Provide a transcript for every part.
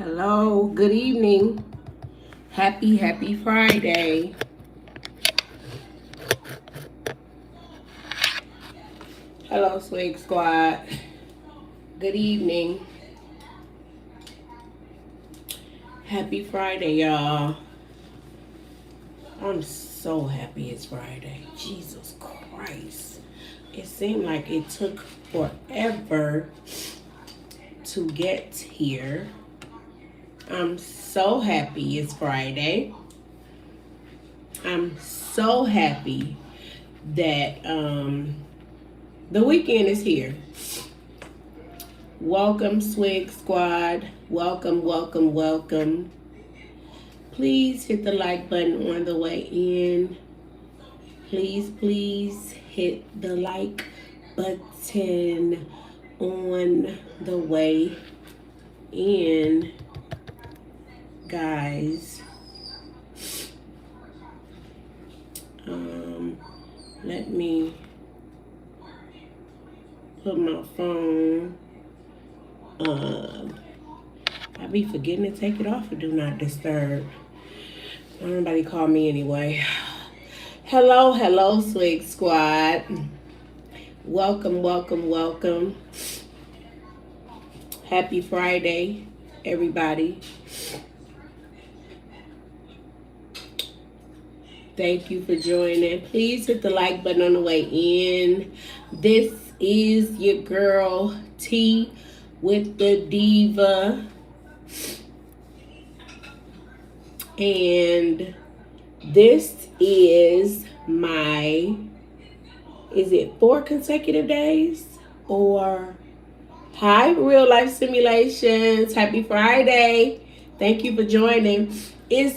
Hello, good evening. Happy Friday. Hello, Swig Squad. Good evening. Happy Friday, y'all. I'm so happy it's Friday. Jesus Christ. It seemed like it took forever to get here. I'm so happy it's Friday. I'm so happy that the weekend is here. Welcome, Swig Squad. Welcome. Please hit the like button on the way in. Please hit the like button on the way in, guys. Let me put my phone. I be forgetting to take it off of Do Not Disturb. Nobody call me anyway. Hello, Swig Squad. Welcome. Happy Friday, everybody. Thank you for joining. Please hit the like button on the way in. This is your girl T with the Diva. And this is is it 4 consecutive days? Or hi, Real Life Simulations. Happy Friday. Thank you for joining. I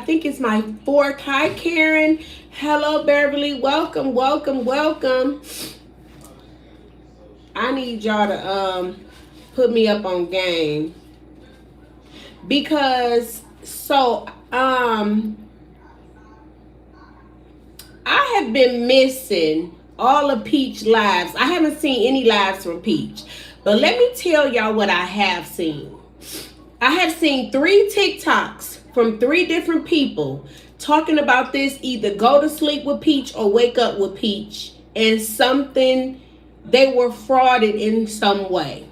think it's my 4th. Hi, Karen. Hello, Beverly. Welcome. I need y'all to put me up on game. Because I have been missing all of Peach lives. I haven't seen any lives from Peach. But let me tell y'all what I have seen. I have seen 3 TikToks from 3 different people talking about this: either go to sleep with Peach or wake up with Peach, and they were frauded in some way.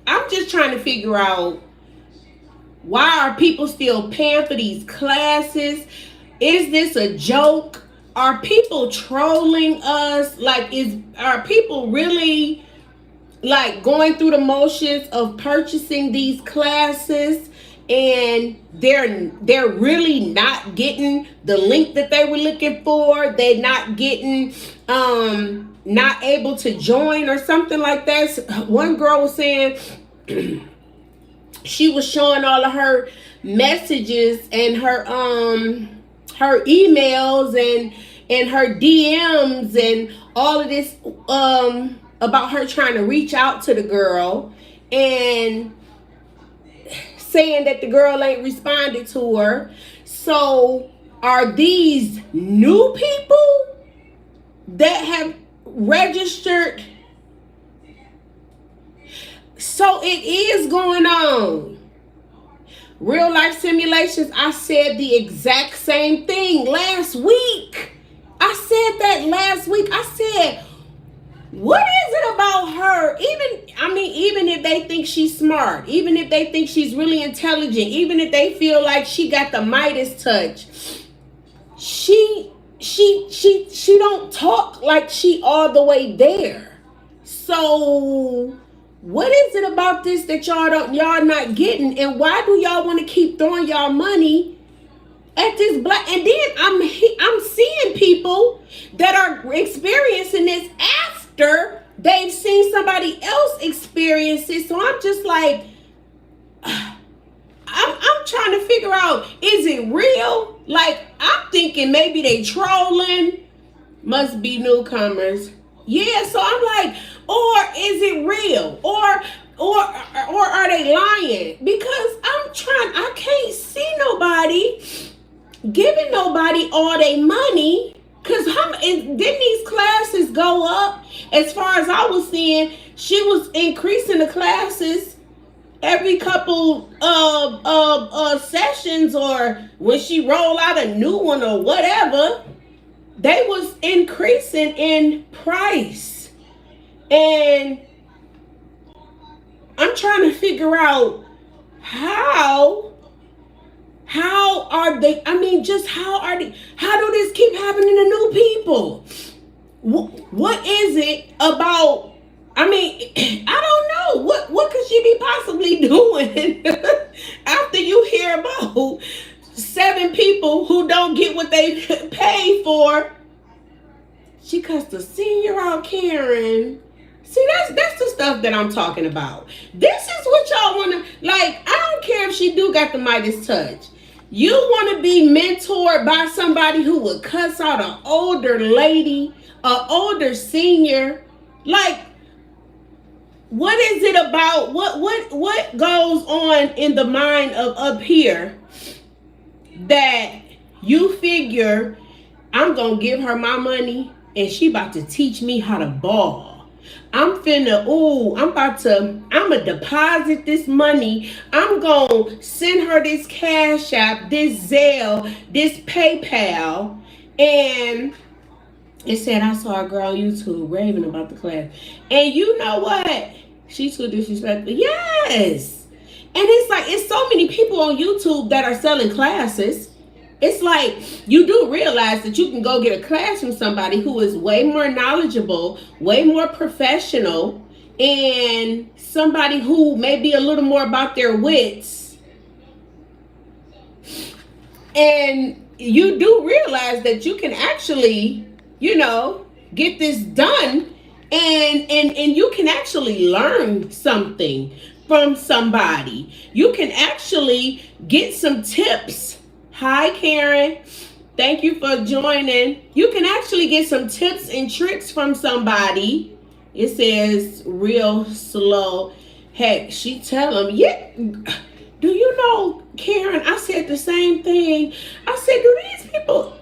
I'm just trying to figure out, why are people still paying for these classes? Is this a joke? Are people trolling us? Are people really going through the motions of purchasing these classes, and they're really not getting the link that they were looking for? They're not getting not able to join or something like that. One girl was saying she was showing all of her messages and her emails and her DMs and all of this about her trying to reach out to the girl and saying that the girl ain't responded to her. So are these new people that have registered? So it is going on. Real Life Simulations, I said the exact same thing last week. I said, what is it about her? Even if they think she's smart, even if they think she's really intelligent, even if they feel like she got the Midas touch, she don't talk like she all the way there. So what is it about this that y'all not getting? And why do y'all want to keep throwing y'all money at this black? And then I'm seeing people that are experiencing this after they've seen somebody else experience it. So I'm just like, I'm trying to figure out, is it real? I'm thinking maybe they trolling. Must be newcomers. Yeah, so I'm like, or is it real? Or are they lying? Because I can't see nobody giving nobody all their money Cause didn't these classes go up? As far as I was seeing, she was increasing the classes every couple of sessions, or when she roll out a new one or whatever, they was increasing in price. And I'm trying to figure out how are they, I mean, just how do this keep happening to new people? What is it about? I mean, I don't know. What could she be possibly doing after you hear about 7 people who don't get what they pay for? She cussed a senior out, Karen. See, that's the stuff that I'm talking about. This is what y'all want to, like, I don't care if she do got the Midas touch. You want to be mentored by somebody who would cuss out an older lady, an older senior. Like, what is it about? What goes on in the mind of up here that you figure I'm going to give her my money and she about to teach me how to ball? I'm I'ma deposit this money. I'm gonna send her this Cash App, this Zelle, this PayPal. And it said, I saw a girl on YouTube raving about the class. And you know what? She's too disrespectful. Yes. And it's like, it's so many people on YouTube that are selling classes. It's like, you do realize that you can go get a class from somebody who is way more knowledgeable, way more professional, and somebody who may be a little more about their wits. And you do realize that you can actually, get this done, and you can actually learn something from somebody. You can actually get some tips. Hi, Karen. Thank you for joining. You can actually get some tips and tricks from somebody. It says real slow. Heck, she tell them, yeah. Do you know, Karen, I said the same thing. I said, do these people,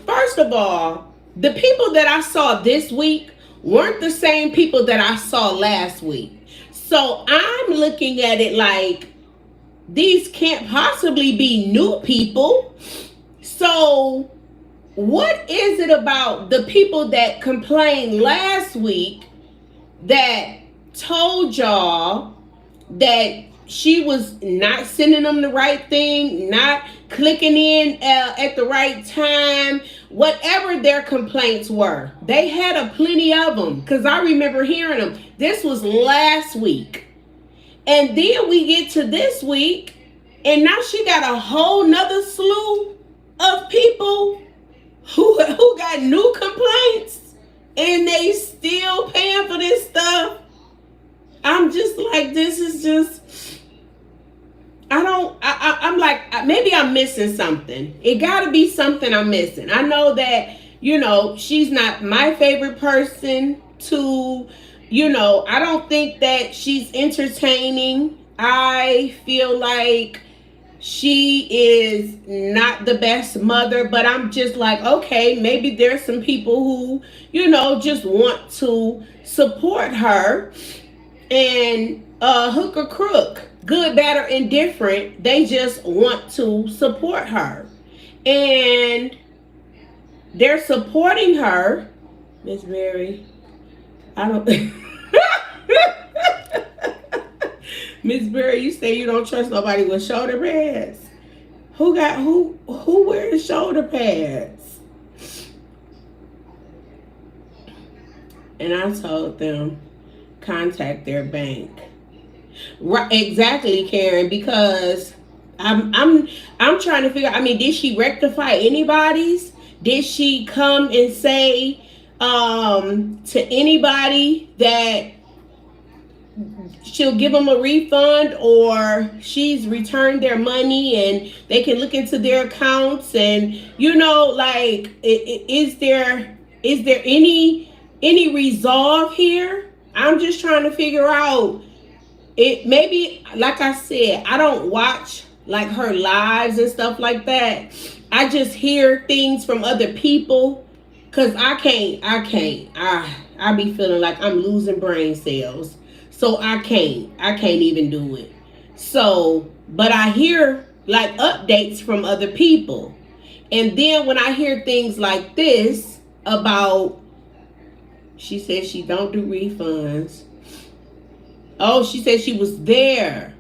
first of all, the people that I saw this week weren't the same people that I saw last week. So I'm looking at it like, these can't possibly be new people. So what is it about the people that complained last week that told y'all that she was not sending them the right thing, not clicking in at the right time, whatever their complaints were? They had a plenty of them, because I remember hearing them. This was last week. And then we get to this week, and now she got a whole nother slew of people who got new complaints, and they still paying for this stuff. I'm just like, this is just, I'm like, maybe I'm missing something. It gotta be something I'm missing. I know that, she's not my favorite person to, I don't think that she's entertaining. I feel like she is not the best mother, but I'm just like, okay, maybe there's some people who, just want to support her, and hook or crook, good, bad, or indifferent, they just want to support her. And they're supporting her, Miss Mary. I don't Miss Berry, you say you don't trust nobody with shoulder pads. Who wears shoulder pads? And I told them, contact their bank. Right, exactly, Karen, because I'm trying to figure out, did she rectify anybody's? Did she come and say to anybody that she'll give them a refund, or she's returned their money and they can look into their accounts? And is there any resolve here? I'm just trying to figure out it. Maybe, like I said, I don't watch like her lives and stuff like that. I just hear things from other people Cause I be feeling like I'm losing brain cells. So I can't even do it. So, but I hear like updates from other people. And then when I hear things like this about, she said she don't do refunds. Oh, she said she was there.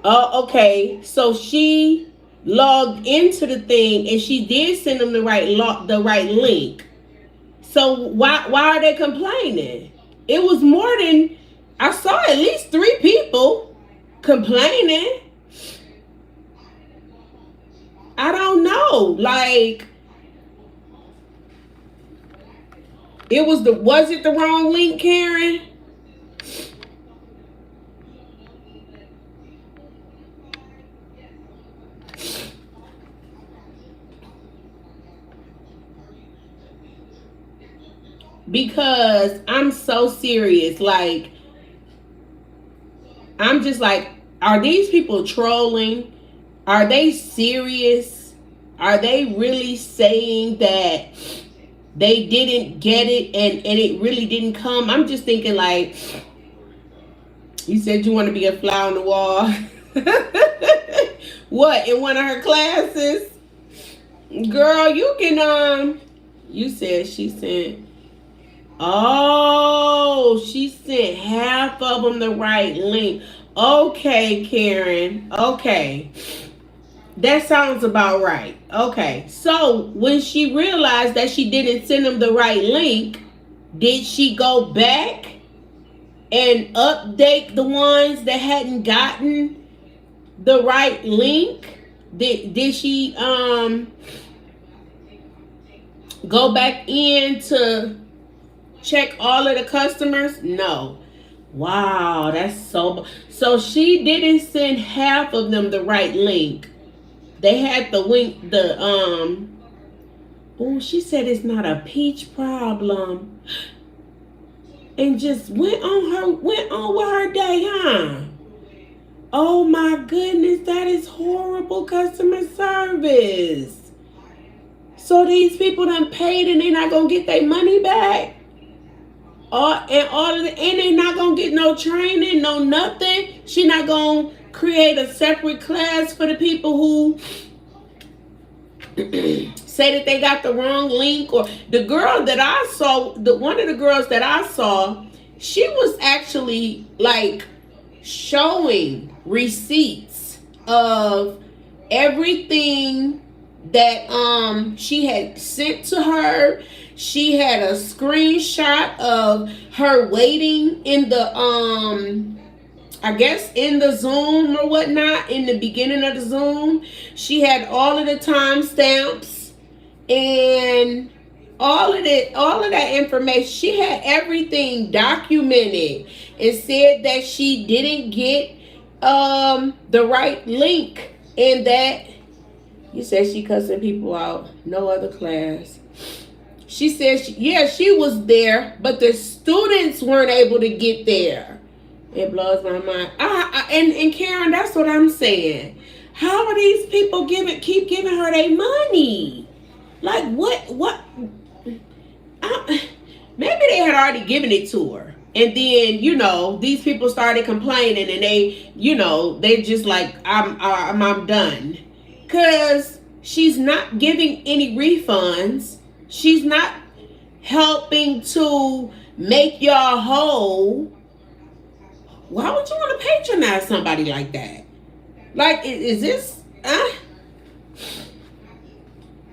Oh, okay. So she logged into the thing and she did send them the right link. So why are they complaining? It was more than, I saw at least 3 people complaining. I don't know. Like, was it the wrong link, Karen? Because I'm so serious. Like, I'm just like, are these people trolling? Are they serious? Are they really saying that they didn't get it and it really didn't come? I'm just thinking like, you said you want to be a fly on the wall. What, in one of her classes? Girl, you can, you said she sent, oh, she sent half of them the right link. Okay, Karen. Okay. That sounds about right. Okay. So when she realized that she didn't send them the right link, did she go back and update the ones that hadn't gotten the right link? Did she go back in to check all of the customers? No. Wow, that's so she didn't send half of them the right link. They had the link, oh, she said it's not a peach problem. And just went on with her day, huh? Oh my goodness, that is horrible customer service. So these people done paid and they're not gonna get their money back? And they not gonna get no training, no nothing. She not gonna create a separate class for the people who say that they got the wrong link. Or the girl that I saw, one of the girls that I saw, she was actually like showing receipts of everything that she had sent to her. She had a screenshot of her waiting in the I guess in the Zoom or whatnot, in the beginning of the Zoom. She had all of the timestamps and all of that information. She had everything documented and said that she didn't get the right link, and that you said she cussing people out. No other class. She said, she was there, but the students weren't able to get there. It blows my mind. And Karen, that's what I'm saying. How are these people keep giving her their money? Like, what? Maybe they had already given it to her. And then, these people started complaining and they just like, I'm done. Because she's not giving any refunds. She's not helping to make y'all whole. Why would you want to patronize somebody like that? Like, is this? I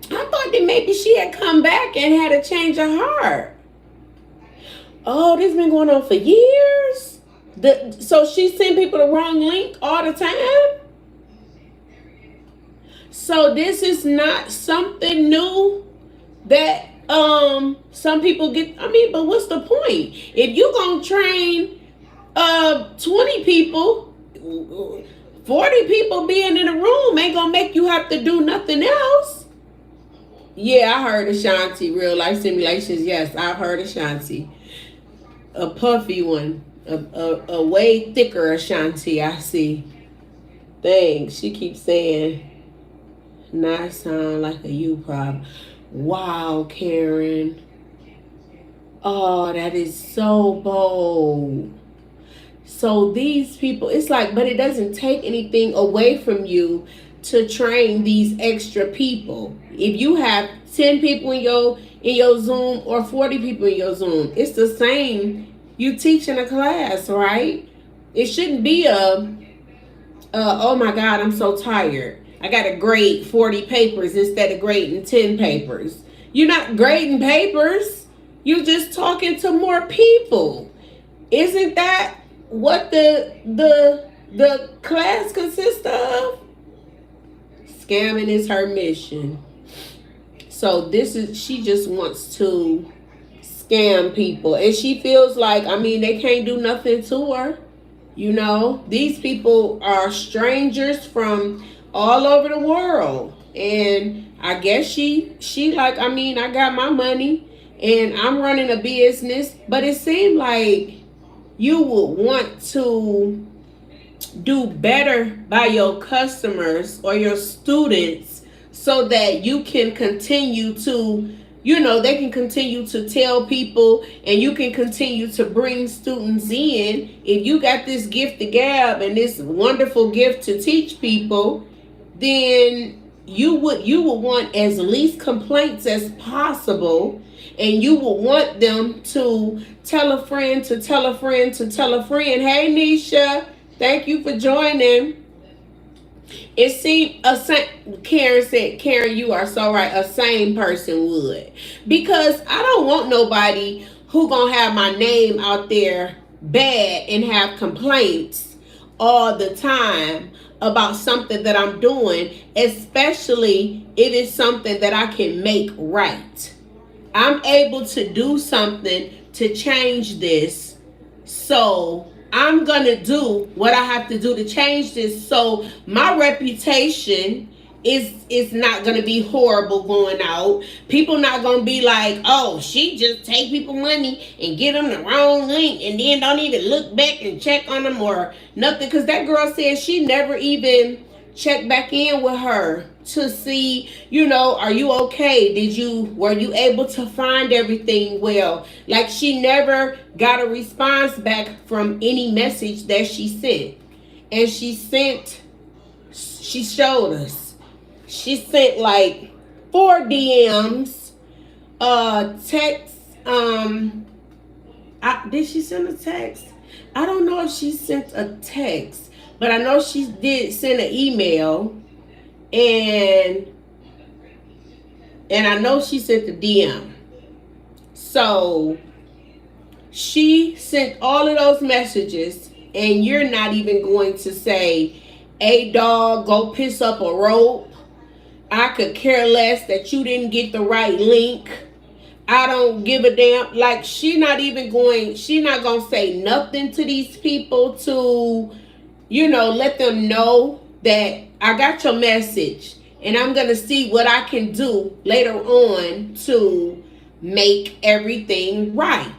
thought that maybe she had come back and had a change of heart. Oh, this has been going on for years? So she sent people the wrong link all the time? So this is not something new that some people get. But what's the point? If you're gonna train 20 people, 40 people being in a room ain't gonna make you have to do nothing else. Yeah, I heard Ashanti, real life simulations. Yes, I've heard Ashanti. A puffy one, a way thicker Ashanti, I see. Dang, she keeps saying, not sound like a you problem. Wow, Karen. Oh, that is so bold. So these people, it's like, but it doesn't take anything away from you to train these extra people. If you have 10 people in your Zoom or 40 people in your Zoom, it's the same. You teaching a class, right? It shouldn't be oh my God, I'm so tired. I got to grade 40 papers instead of grading 10 papers. You're not grading papers. You're just talking to more people. Isn't that what the class consists of? Scamming is her mission. So she just wants to scam people. And she feels like, I mean, they can't do nothing to her. You know, these people are strangers from all over the world. And I guess she like, I mean, I got my money and I'm running a business, but it seemed like you would want to do better by your customers or your students so that you can continue to, they can continue to tell people and you can continue to bring students in. If you got this gift to gab and this wonderful gift to teach people, then you would want as least complaints as possible, and you would want them to tell a friend to tell a friend to tell a friend. Hey Nisha, thank you for joining. It seemed Karen said, Karen, you are so right. A sane person would. Because I don't want nobody who gonna have my name out there bad and have complaints all the time about something that I'm doing, especially if it's something that I can make right. I'm able to do something to change this. So I'm going to do what I have to do to change this. So my reputation is not going to be horrible going out. People not going to be like, oh, she just take people money and get them the wrong link and then don't even look back and check on them or nothing. Because that girl said she never even checked back in with her to see, are you okay? Were you able to find everything well? Like, she never got a response back from any message that she sent. And she showed us. She sent like 4 DMs, text, did she send a text? I don't know if she sent a text, but I know she did send an email. And I know she sent the DM. So she sent all of those messages, and you're not even going to say, hey dog, go piss up a rope. I could care less that you didn't get the right link. I don't give a damn. Like, she's not going to say nothing to these people to, let them know that I got your message and I'm going to see what I can do later on to make everything right.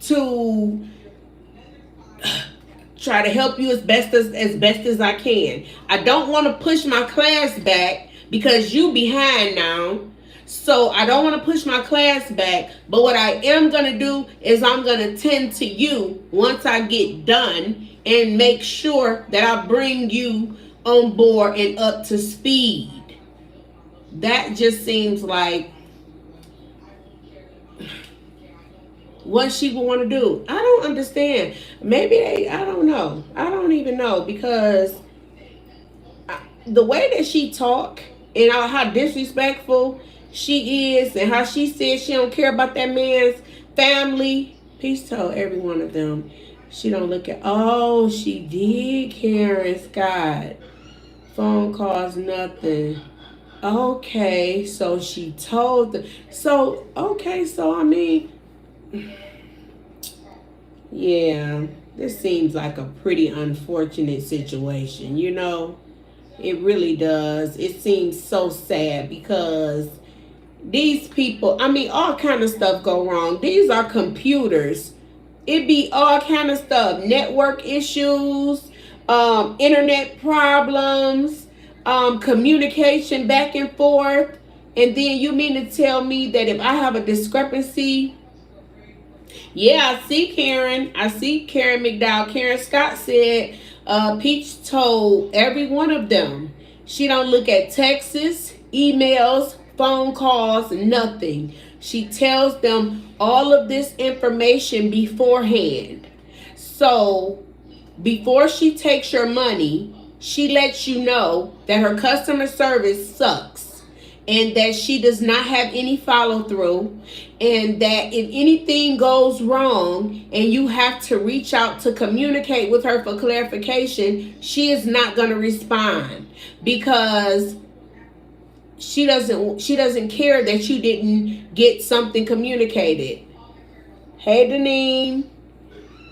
To try to help you as best as I can. I don't want to push my class back because you behind now. So I don't want to push my class back, but what I am going to do is I'm going to tend to you once I get done and make sure that I bring you on board and up to speed. That just seems like what she would want to do. I don't understand. Maybe I don't know. I don't even know, because the way that she talk and how disrespectful she is and how she says she don't care about that man's family. Please tell every one of them she don't look at. Oh, she did, Karen Scott. Phone calls, nothing. Okay, so she told them. So, okay, so I mean, yeah, this seems like a pretty unfortunate situation, It really does. It seems so sad because these people, I mean, all kind of stuff go wrong. These are computers. It be all kind of stuff. Network issues, internet problems, communication back and forth. And then you mean to tell me that if I have a discrepancy? Yeah, I see Karen. I see Karen McDowell. Karen Scott said Peach told every one of them she don't look at texts, emails, phone calls, nothing. She tells them all of this information beforehand. So before she takes your money, she lets you know that her customer service sucks and that she does not have any follow through, and that if anything goes wrong and you have to reach out to communicate with her for clarification, she is not going to respond because she doesn't care that you didn't get something communicated. Hey Deneen,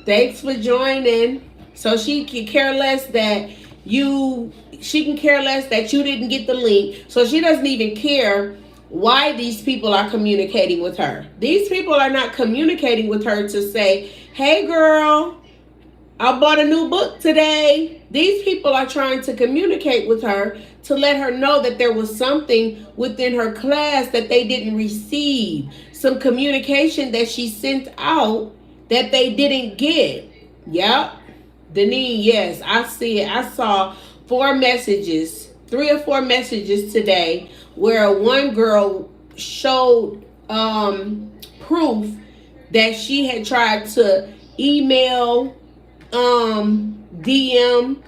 thanks for joining. So she can care less that you didn't get the link. So she doesn't even care why these people are communicating with her. These people are not communicating with her to say, hey girl, I bought a new book today. These people are trying to communicate with her to let her know that there was something within her class that they didn't receive. Some communication that she sent out that they didn't get. Yep. Deneen, yes, I see it. I saw 3 or 4 messages today where one girl showed proof that she had tried to email, DM,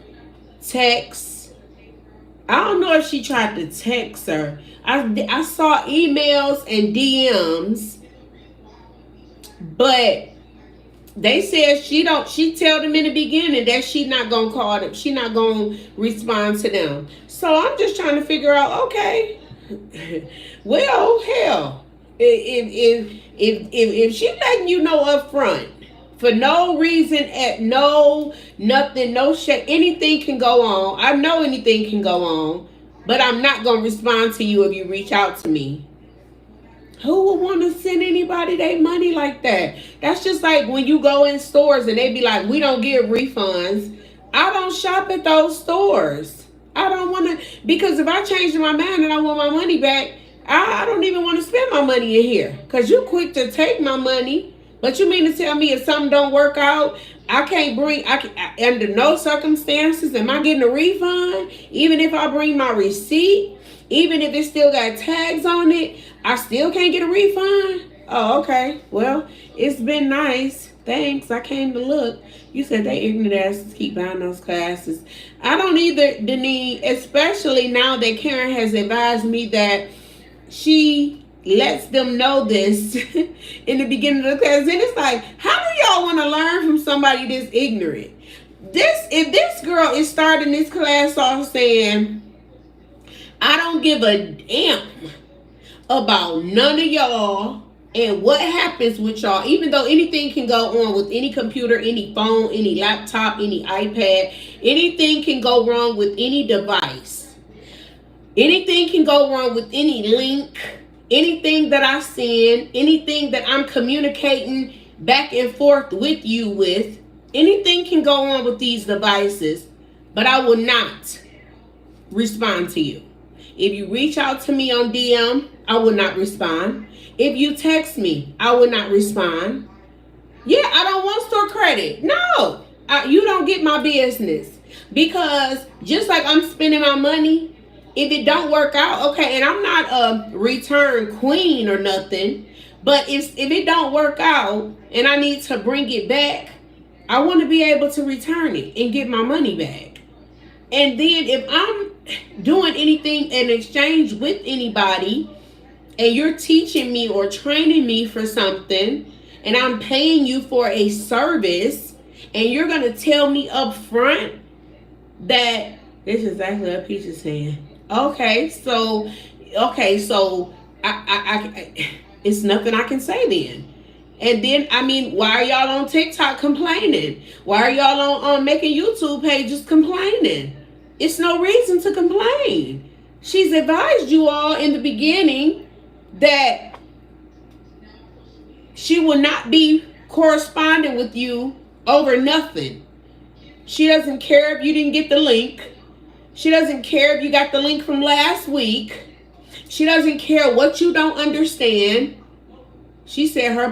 text. I don't know if she tried to text her. I saw emails and DMs, but they said she tell them in the beginning that she not gonna call them. She not gonna respond to them. So I'm just trying to figure out, okay, well, hell, if she letting you know up front for no reason, nothing, no shit, anything can go on. I know anything can go on, but I'm not gonna respond to you if you reach out to me. Who would want to send anybody their money like that? That's just like when you go in stores and they be like, we don't give refunds. I don't shop at those stores. I don't want to, because if I change my mind and I want my money back, I don't even want to spend my money in here. Because you quick to take my money. But you mean to tell me if something don't work out, under no circumstances am I getting a refund? Even if I bring my receipt, even if it still got tags on it, I still can't get a refund? Oh, okay. Well, it's been nice. Thanks. I came to look. You said they ignorant asses keep buying those classes. I don't either, Denise, especially now that Karen has advised me that she lets them know this in the beginning of the class. And it's like, how do y'all want to learn from somebody this ignorant? If this girl is starting this class off saying, I don't give a damn about none of y'all and what happens with y'all, even though anything can go on with any computer, any phone, any laptop, any iPad, anything can go wrong with any device. Anything can go wrong with any link, anything that I send, anything that I'm communicating back and forth with you with. Anything can go on with these devices, but I will not respond to you. If you reach out to me on DM, I will not respond. If you text me, I will not respond. Yeah, I don't want store credit. No, you don't get my business. Because just like I'm spending my money, if it don't work out, okay, and I'm not a return queen or nothing, but if it don't work out and I need to bring it back, I want to be able to return it and get my money back. And then if I'm doing anything in exchange with anybody and you're teaching me or training me for something and I'm paying you for a service and you're going to tell me up front that this is exactly what Peach is saying. Okay, so I it's nothing I can say then. And then, I mean, why are y'all on TikTok complaining? Why are y'all on making YouTube pages complaining? It's no reason to complain. She's advised you all in the beginning that she will not be corresponding with you over nothing. She doesn't care if you didn't get the link. She doesn't care if you got the link from last week. She doesn't care what you don't understand. She said her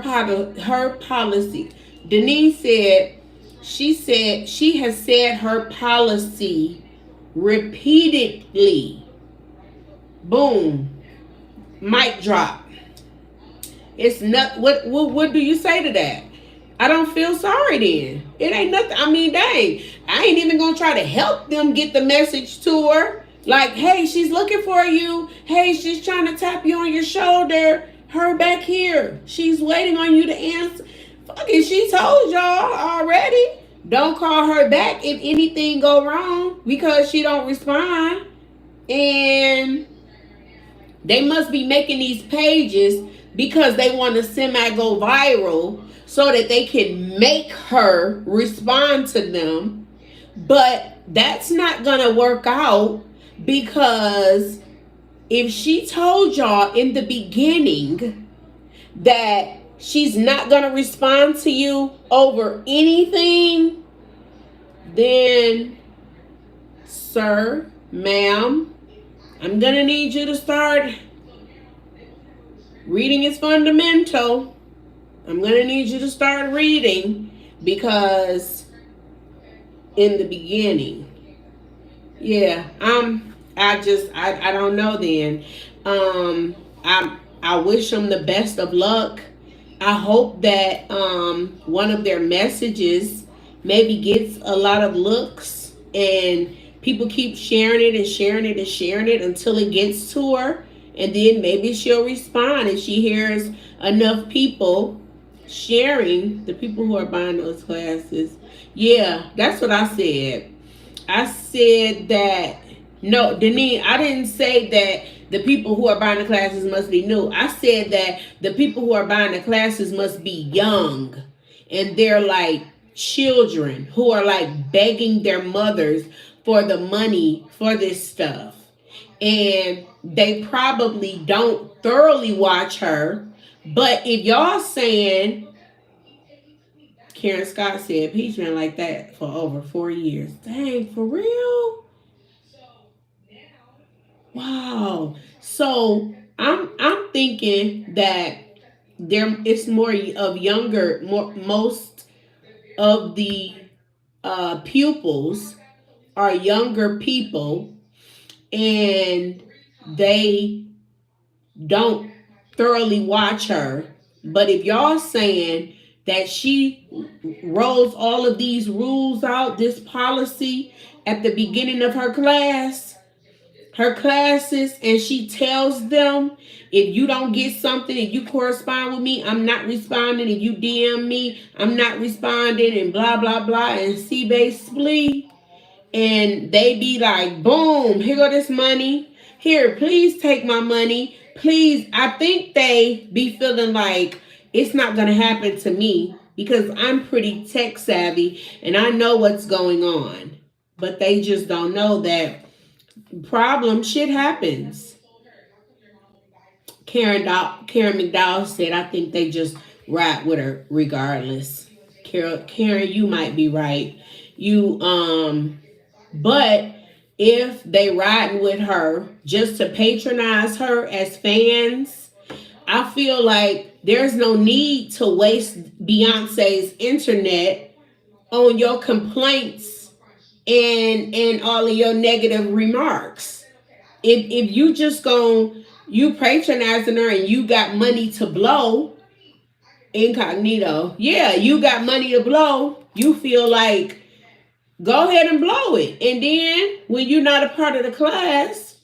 policy. Denise said she has said her policy repeatedly. Boom. Mic drop. It's not what do you say to that? I don't feel sorry then. It ain't nothing. I mean, dang. I ain't even gonna try to help them get the message to her. Like, hey, she's looking for you. Hey, she's trying to tap you on your shoulder. Her back here. She's waiting on you to answer. Fucking, she told y'all already. Don't call her back if anything go wrong because she don't respond. And they must be making these pages because they want to semi go viral so that they can make her respond to them. But that's not going to work out because if she told y'all in the beginning that she's not going to respond to you over anything, then, sir, ma'am, I'm going to need you to start. Reading is fundamental. I'm going to need you to start reading because in the beginning, yeah, I don't know then. I wish them the best of luck. I hope that one of their messages maybe gets a lot of looks and people keep sharing it and sharing it and sharing it until it gets to her. And then maybe she'll respond if she hears enough people sharing, the people who are buying those classes. Yeah, that's what I said. I said that, no, Denise, I didn't say that the people who are buying the classes must be new. I said that the people who are buying the classes must be young. And they're like children who are like begging their mothers for the money for this stuff. And they probably don't thoroughly watch her. But if y'all saying, Karen Scott said, he's been like that for over 4 years. Dang, for real? Wow. So I'm thinking that it's more of younger, most of the pupils are younger people, and they don't thoroughly watch her. But if y'all saying that she rolls all of these rules out, this policy at the beginning of her classes, and she tells them, if you don't get something, if you correspond with me, I'm not responding. If you DM me, I'm not responding, and blah, blah, blah, and C-base splee. And they be like, boom, here go this money. Here, please take my money. Please. I think they be feeling like it's not going to happen to me because I'm pretty tech savvy and I know what's going on. But they just don't know that shit happens. Karen McDowell said, I think they just ride with her regardless. Karen, you might be right. But if they riding with her just to patronize her as fans, I feel like there's no need to waste Beyonce's internet on your complaints and all of your negative remarks. If you just you patronizing her and you got money to blow, incognito, yeah, you got money to blow, you feel like go ahead and blow it. And then when you're not a part of the class,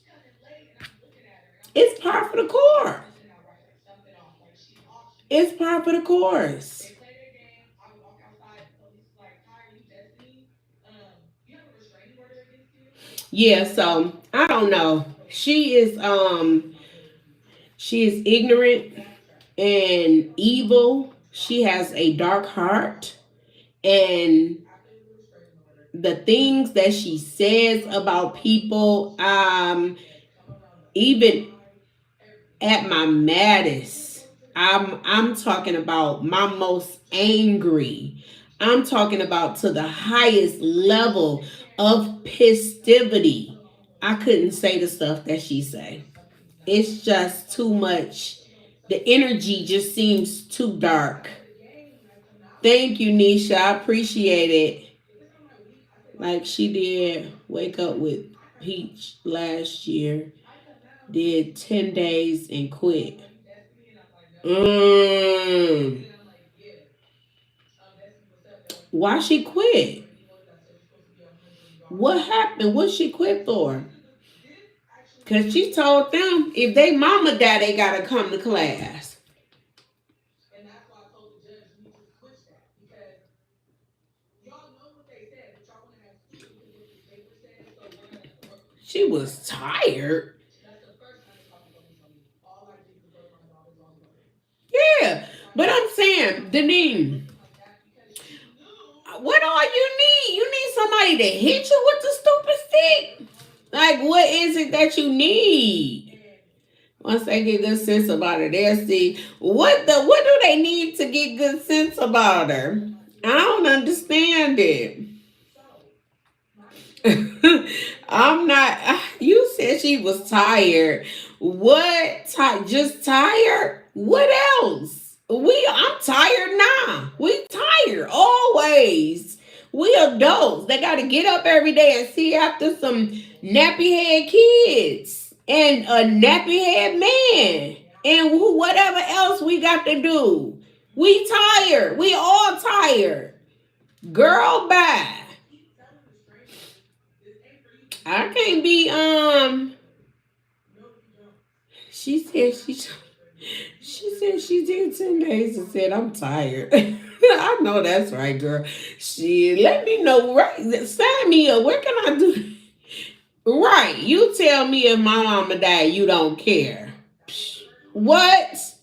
it's par for the course. It's par for the course. Yeah, so I don't know. She is ignorant and evil. She has a dark heart, and the things that she says about people, even at my maddest, I'm talking about my most angry. I'm talking about to the highest level of festivity. I couldn't say the stuff that she say. It's just too much. The energy just seems too dark. Thank you, Nisha. I appreciate it. Like she did Wake Up with Peach last year. Did 10 days and quit. Mm. Why she quit? What happened? What she quit for? Because she told them if they mama die, they got to come to class. She was tired. Yeah, but I'm saying, Denise, what all you need? You need somebody to hit you with the stupid stick? Like, what is it that you need? Once they get good sense about her, they'll see what do they need to get good sense about her? I don't understand it. I'm not. You said she was tired. What? Just tired? What else? I'm tired now. We tired always. We adults. They got to get up every day and see after some nappy head kids and a nappy head man and whatever else we got to do. We tired. We all tired. Girl, bye. I can't be she said she did 10 days and said I'm tired. I know that's right, girl. She let me know, right? Sign me up. Where can I do? Right. You tell me if my mama died, you don't care. What?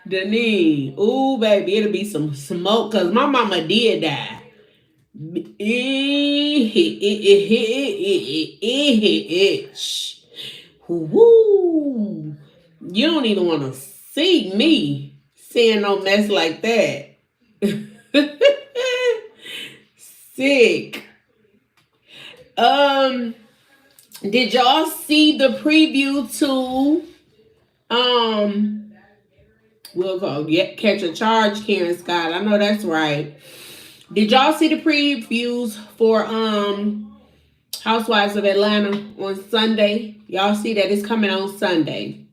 Denise. Ooh, baby, it'll be some smoke because my mama did die. Woo. You don't even want to see me saying no mess like that. Sick. Did y'all see the preview to we'll go catch a charge, Karen Scott? I know that's right. Did y'all see the previews for Housewives of Atlanta on Sunday? Y'all see that it's coming on Sunday.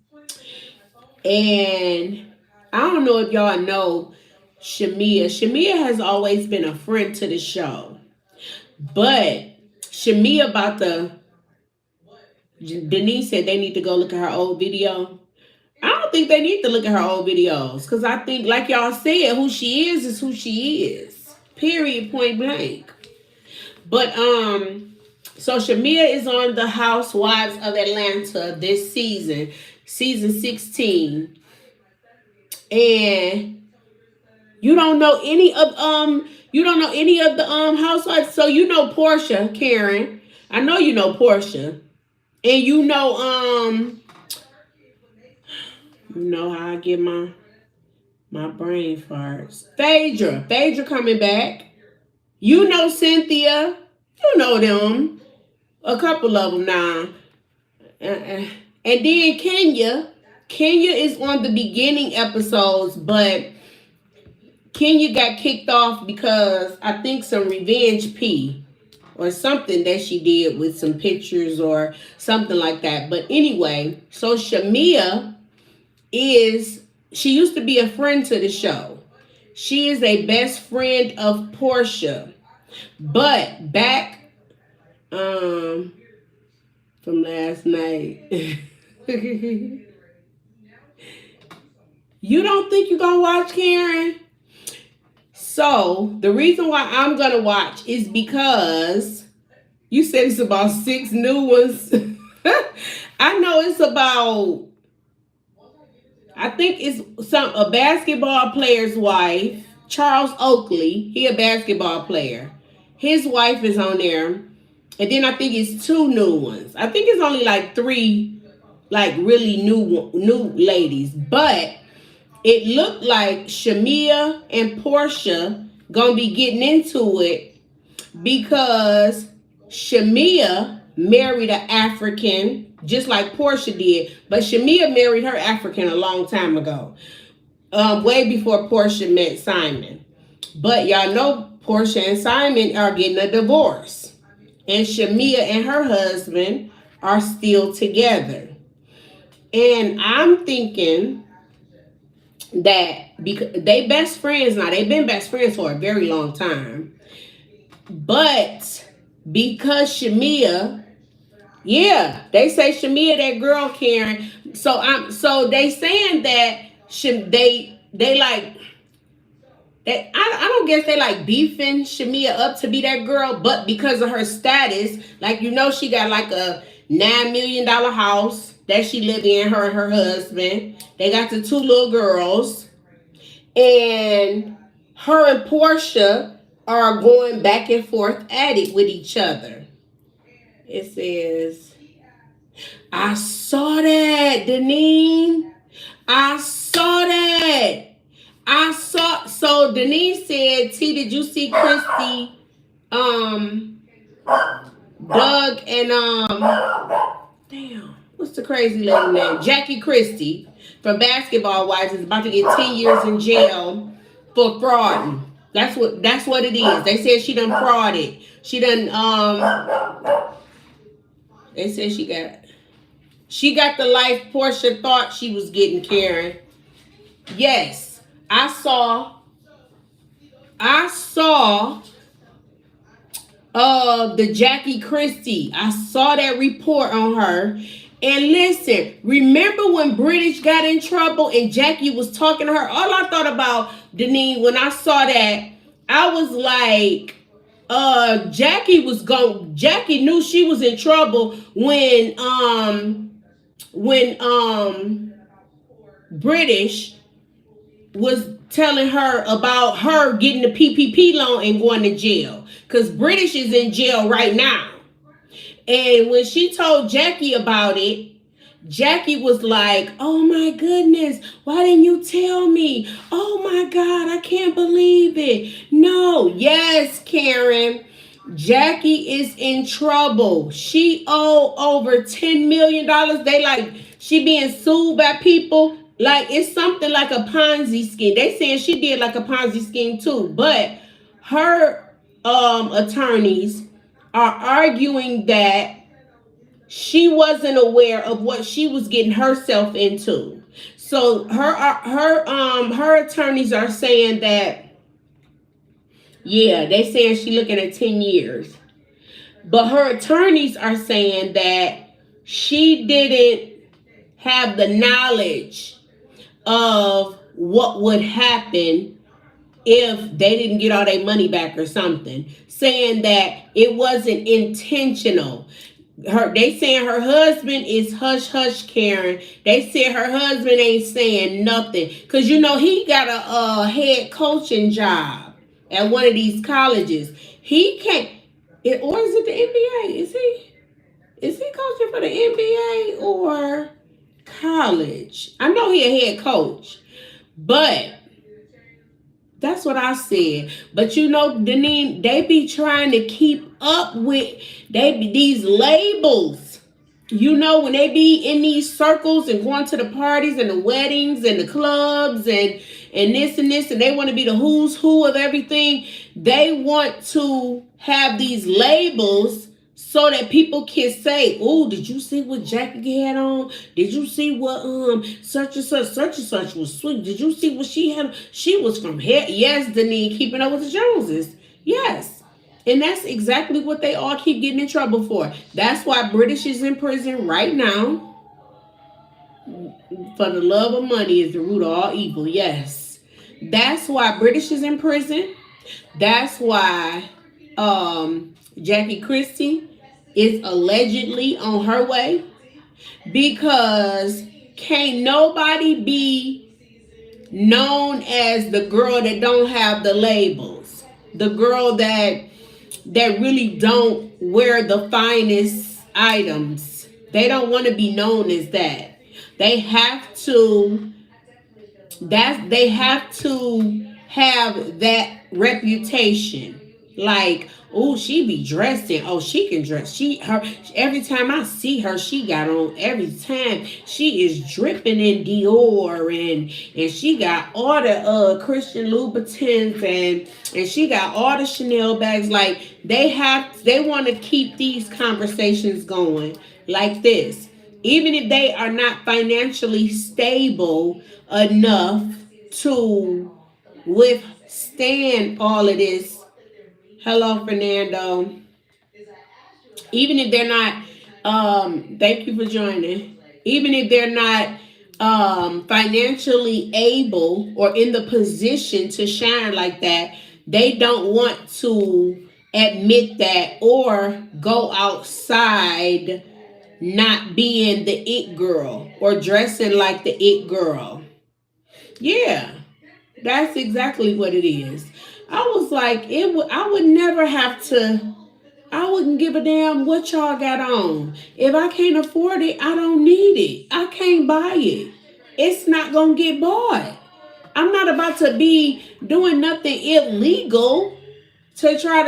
And I don't know if y'all know Shamia. Shamia has always been a friend to the show. But Shamia Denise said they need to go look at her old video. I don't think they need to look at her old videos. Because I think, like y'all said, who she is who she is. Period, point blank. But so Shamia is on the Housewives of Atlanta this season 16. And you don't know any of the housewives. So you know Portia, Karen. I know you know Portia. And you know how I get my brain farts. Phaedra coming back. You know Cynthia. You know them. A couple of them now. And then Kenya. Kenya is on the beginning episodes, but Kenya got kicked off because I think some revenge pee or something that she did with some pictures or something like that. But anyway, so Shamia she used to be a friend to the show. She is a best friend of Portia. But back from last night. You don't think you're gonna watch, Karen? So the reason why I'm gonna watch is because you said it's about 6 new ones. I know it's about, I think it's a basketball player's wife, Charles Oakley. He a basketball player. His wife is on there. And then I think it's 2 new ones. I think it's only like 3 like really new ladies. But it looked like Shamia and Portia gonna be getting into it because Shamia married an African, just like Portia did. But Shamia married her African a long time ago, way before Portia met Simon. But y'all know Portia and Simon are getting a divorce. And Shamia and her husband are still together. And I'm thinking that because they best friends now, they've been best friends for a very long time. But because Shamia, yeah, they say Shamia that girl Karen. So they saying that they like that I don't guess they like beefing Shamia up to be that girl, but because of her status, like she got like a $9 million house that she live in, her and her husband. They got the 2 little girls, and her and Portia are going back and forth at it with each other. It says, I saw that, Deneen. I saw that. So Denise said, T, did you see Christy, Doug, and damn, what's the crazy lady name? Jackie Christie from Basketball Wives is about to get 10 years in jail for fraud. That's what it is. They said she done frauded. She done they said she got the life Portia thought she was getting, Karen. Yes, I saw the Jackie Christie. I saw that report on her. And listen, remember when British got in trouble and Jackie was talking to her? All I thought about, Deneen, when I saw that, I was like, Jackie knew she was in trouble when British was telling her about her getting the PPP loan and going to jail. Because British is in jail right now. And when she told Jackie about it, Jackie was like, oh my goodness, why didn't you tell me? Oh my God, I can't believe it. No, yes, Karen, Jackie is in trouble. She owed over $10 million. She being sued by people. Like, it's something like a Ponzi scheme. They saying she did like a Ponzi scheme too. But her attorneys are arguing that she wasn't aware of what she was getting herself into. So her attorneys are saying that, yeah, they saying she looking at 10 years. But her attorneys are saying that she didn't have the knowledge of what would happen if they didn't get all their money back or something. Saying that it wasn't intentional. They saying her husband is hush hush, Karen. They said her husband ain't saying nothing. Because he got a head coaching job at one of these colleges. He can't, or is it the NBA? Is he coaching for the NBA or college? I know he a head coach. But that's what I said. But Deneen, they be trying to keep up with these labels. When they be in these circles and going to the parties and the weddings and the clubs and this and this, and they want to be the who's who of everything. They want to have these labels so that people can say, oh, did you see what Jackie had on? Did you see what such and such was sweet? Did you see what she had? She was from here. Yes, Denise, keeping up with the Joneses. Yes. And that's exactly what they all keep getting in trouble for. That's why British is in prison right now. For the love of money is the root of all evil. Yes. That's why British is in prison. That's why Jackie Christie is allegedly on her way, because can't nobody be known as the girl that don't have the labels, the girl that really don't wear the finest items. They don't want to be known as that. They have to have that reputation. Like, oh, she be dressing. Oh, she can dress. Every time I see her, she got on. Every time she is dripping in Dior, and she got all the Christian Louboutins, and she got all the Chanel bags. Like, they want to keep these conversations going like this, even if they are not financially stable enough to withstand all of this. Hello, Fernando. Even if they're not, thank you for joining. Even if they're not financially able or in the position to shine like that, they don't want to admit that or go outside not being the it girl or dressing like the it girl. Yeah, that's exactly what it is. I was like, I would never have to. I wouldn't give a damn what y'all got on. If I can't afford it, I don't need it. I can't buy it. It's not gonna get bought. I'm not about to be doing nothing illegal to try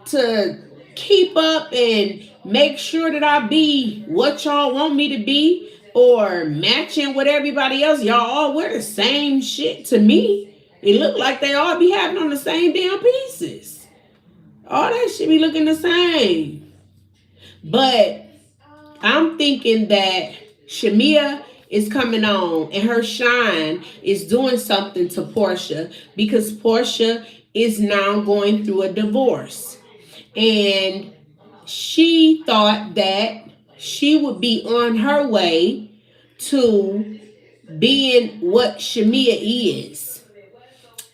to keep up and make sure that I be what y'all want me to be or matching with everybody else. Y'all all wear the same shit to me. It look like they all be having on the same damn pieces. All that should be looking the same. But I'm thinking that Shamia is coming on and her shine is doing something to Portia because Portia is now going through a divorce. And she thought that she would be on her way to being what Shamia is.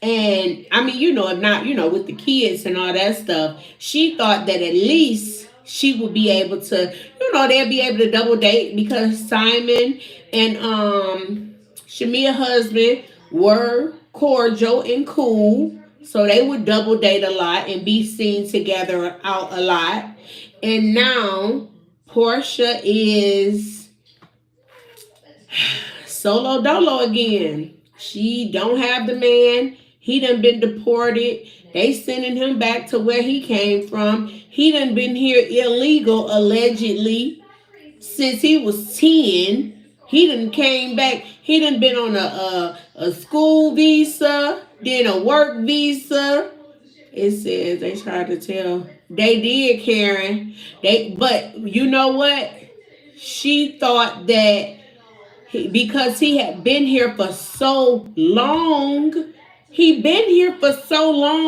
And I mean, if not, with the kids and all that stuff, she thought that at least she would be able to, they'll be able to double date because Simon and Shamia's husband were cordial and cool. So they would double date a lot and be seen together out a lot. And now Portia is solo dolo again. She don't have the man. He done been deported. They sending him back to where he came from. He done been here illegal, allegedly, since he was 10. He done came back. He done been on a school visa, then a work visa. It says they tried to tell. They did, Karen. But you know what? She thought that because he had been here for so long,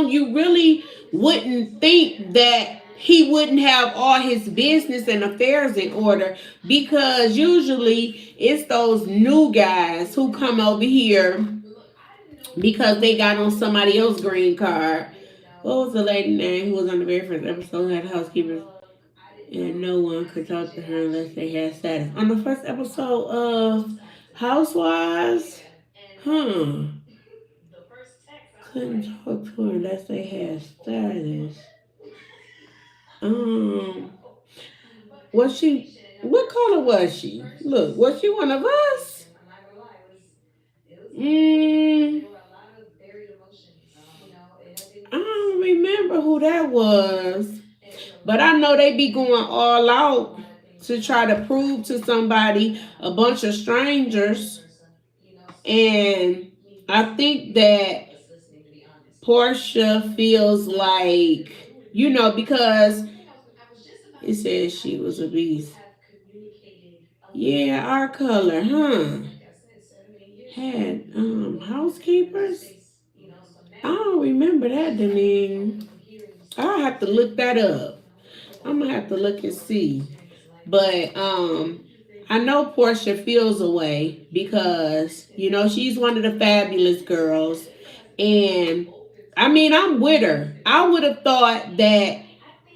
you really wouldn't think that he wouldn't have all his business and affairs in order, because usually it's those new guys who come over here because they got on somebody else's green card. What was the lady name who was on the very first episode, had housekeepers, and no one could talk to her unless they had status? On the first episode of Housewives? Huh. Couldn't talk to her unless they had status. Um, was she, what color was she? Look, was she one of us? Mm, I don't remember who that was. But I know they be going all out to try to prove to somebody, a bunch of strangers. And I think that Portia feels like, because it says she was a beast. Yeah, our color, huh? Had housekeepers? I don't remember that, Denise. I'll have to look that up. I'm gonna have to look and see. But I know Portia feels a way because she's one of the fabulous girls, and I mean I'm with her. I would have thought that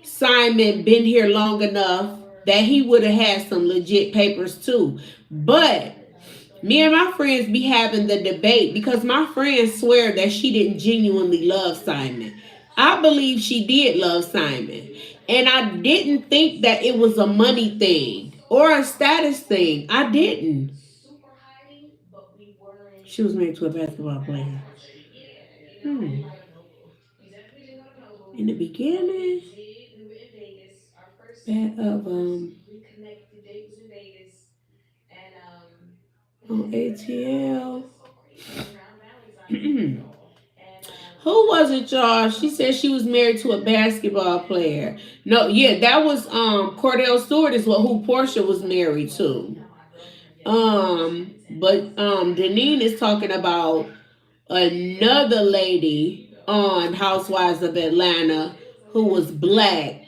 Simon been here long enough that he would have had some legit papers too. But me and my friends be having the debate because my friends swear that she didn't genuinely love Simon. I believe she did love Simon. And I didn't think that it was a money thing or a status thing. I didn't. She was married to a basketball player. Hmm. In the beginning of on ATL. Who was it, y'all? She said she was married to a basketball player. No, yeah, that was Cordell Stewart is what who Portia was married to. But Deneen is talking about another lady on Housewives of Atlanta who was black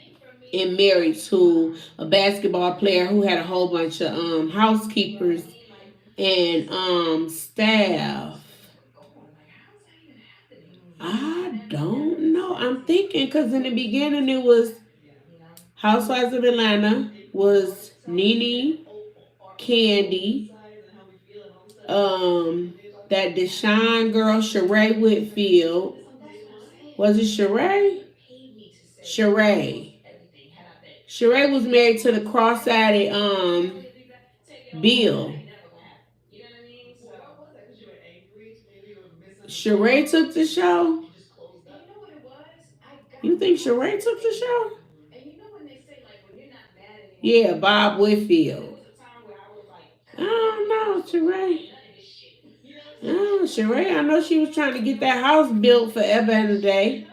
and married to a basketball player who had a whole bunch of housekeepers and staff. I don't know. I'm thinking because in the beginning it was Housewives of Atlanta was Nene, Candy, that Deshaun girl, Sheree Whitfield. Was it Sheree? Sheree. Sheree was married to the cross-eyed Bill. Sheree took the show? You think Sheree took the show? Yeah, Bob Whitfield. I don't know, Sheree. Oh, Sheree, I know she was trying to get that house built forever and a day.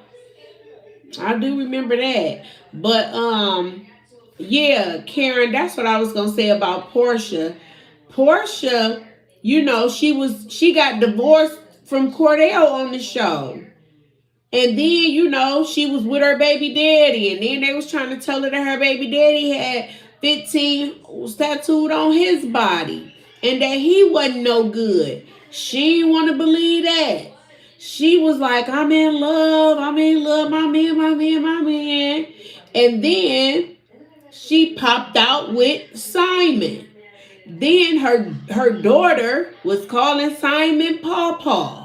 I do remember that. But yeah, Karen, that's what I was gonna say about Portia. Portia, she got divorced from Cordell on the show. And then, she was with her baby daddy. And then they was trying to tell her that her baby daddy had 15 tattooed on his body. And that he wasn't no good. She didn't want to believe that. She was like, I'm in love, my man. And then she popped out with Simon. Then her daughter was calling Simon Pawpaw.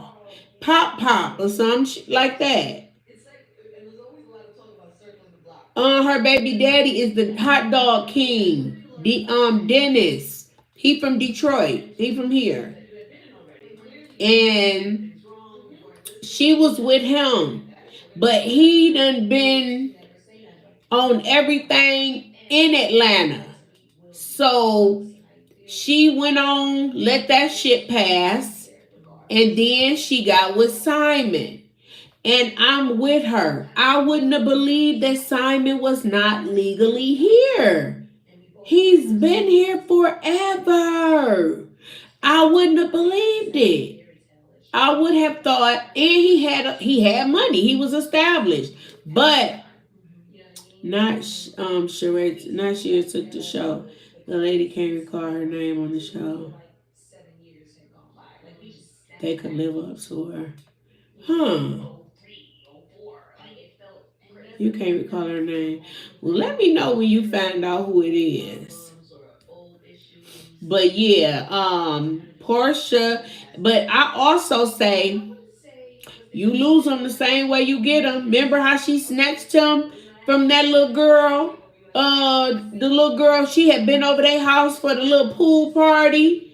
Pop or something like that. Her baby daddy is the hot dog king. Dennis. He from Detroit. He from here. And she was with him. But he done been on everything in Atlanta. So she went on, let that shit pass. And then she got with Simon. And I'm with her. I wouldn't have believed that Simon was not legally here. He's been here forever. I wouldn't have believed it. I would have thought, and he had money. He was established. But not Sheree, not she took the show. The lady can't recall her name on the show. They could live up to her. Huh. You can't recall her name. Well, let me know when you find out who it is. But yeah, Portia. But I also say, you lose them the same way you get them. Remember how she snatched him from that little girl? The little girl, she had been over their house for the little pool party.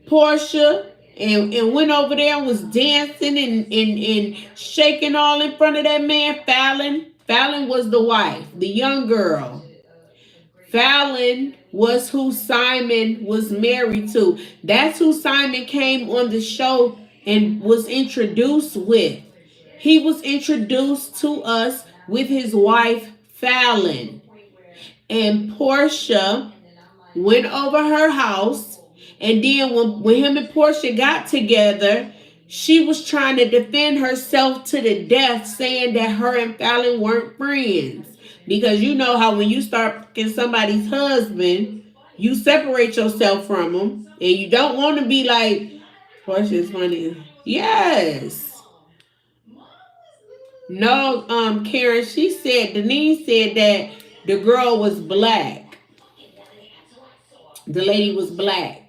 Portia. And went over there and was dancing and shaking all in front of that man, Fallon. Fallon was the wife, the young girl. Fallon was who Simon was married to. That's who Simon came on the show and was introduced with. He was introduced to us with his wife, Fallon. And Portia went over her house. And then when him and Portia got together, she was trying to defend herself to the death, saying that her and Fallon weren't friends. Because you know how when you start fucking somebody's husband, you separate yourself from them. And you don't want to be like, Portia's funny. Yes. No, Karen, Denise said that the girl was black. The lady was black.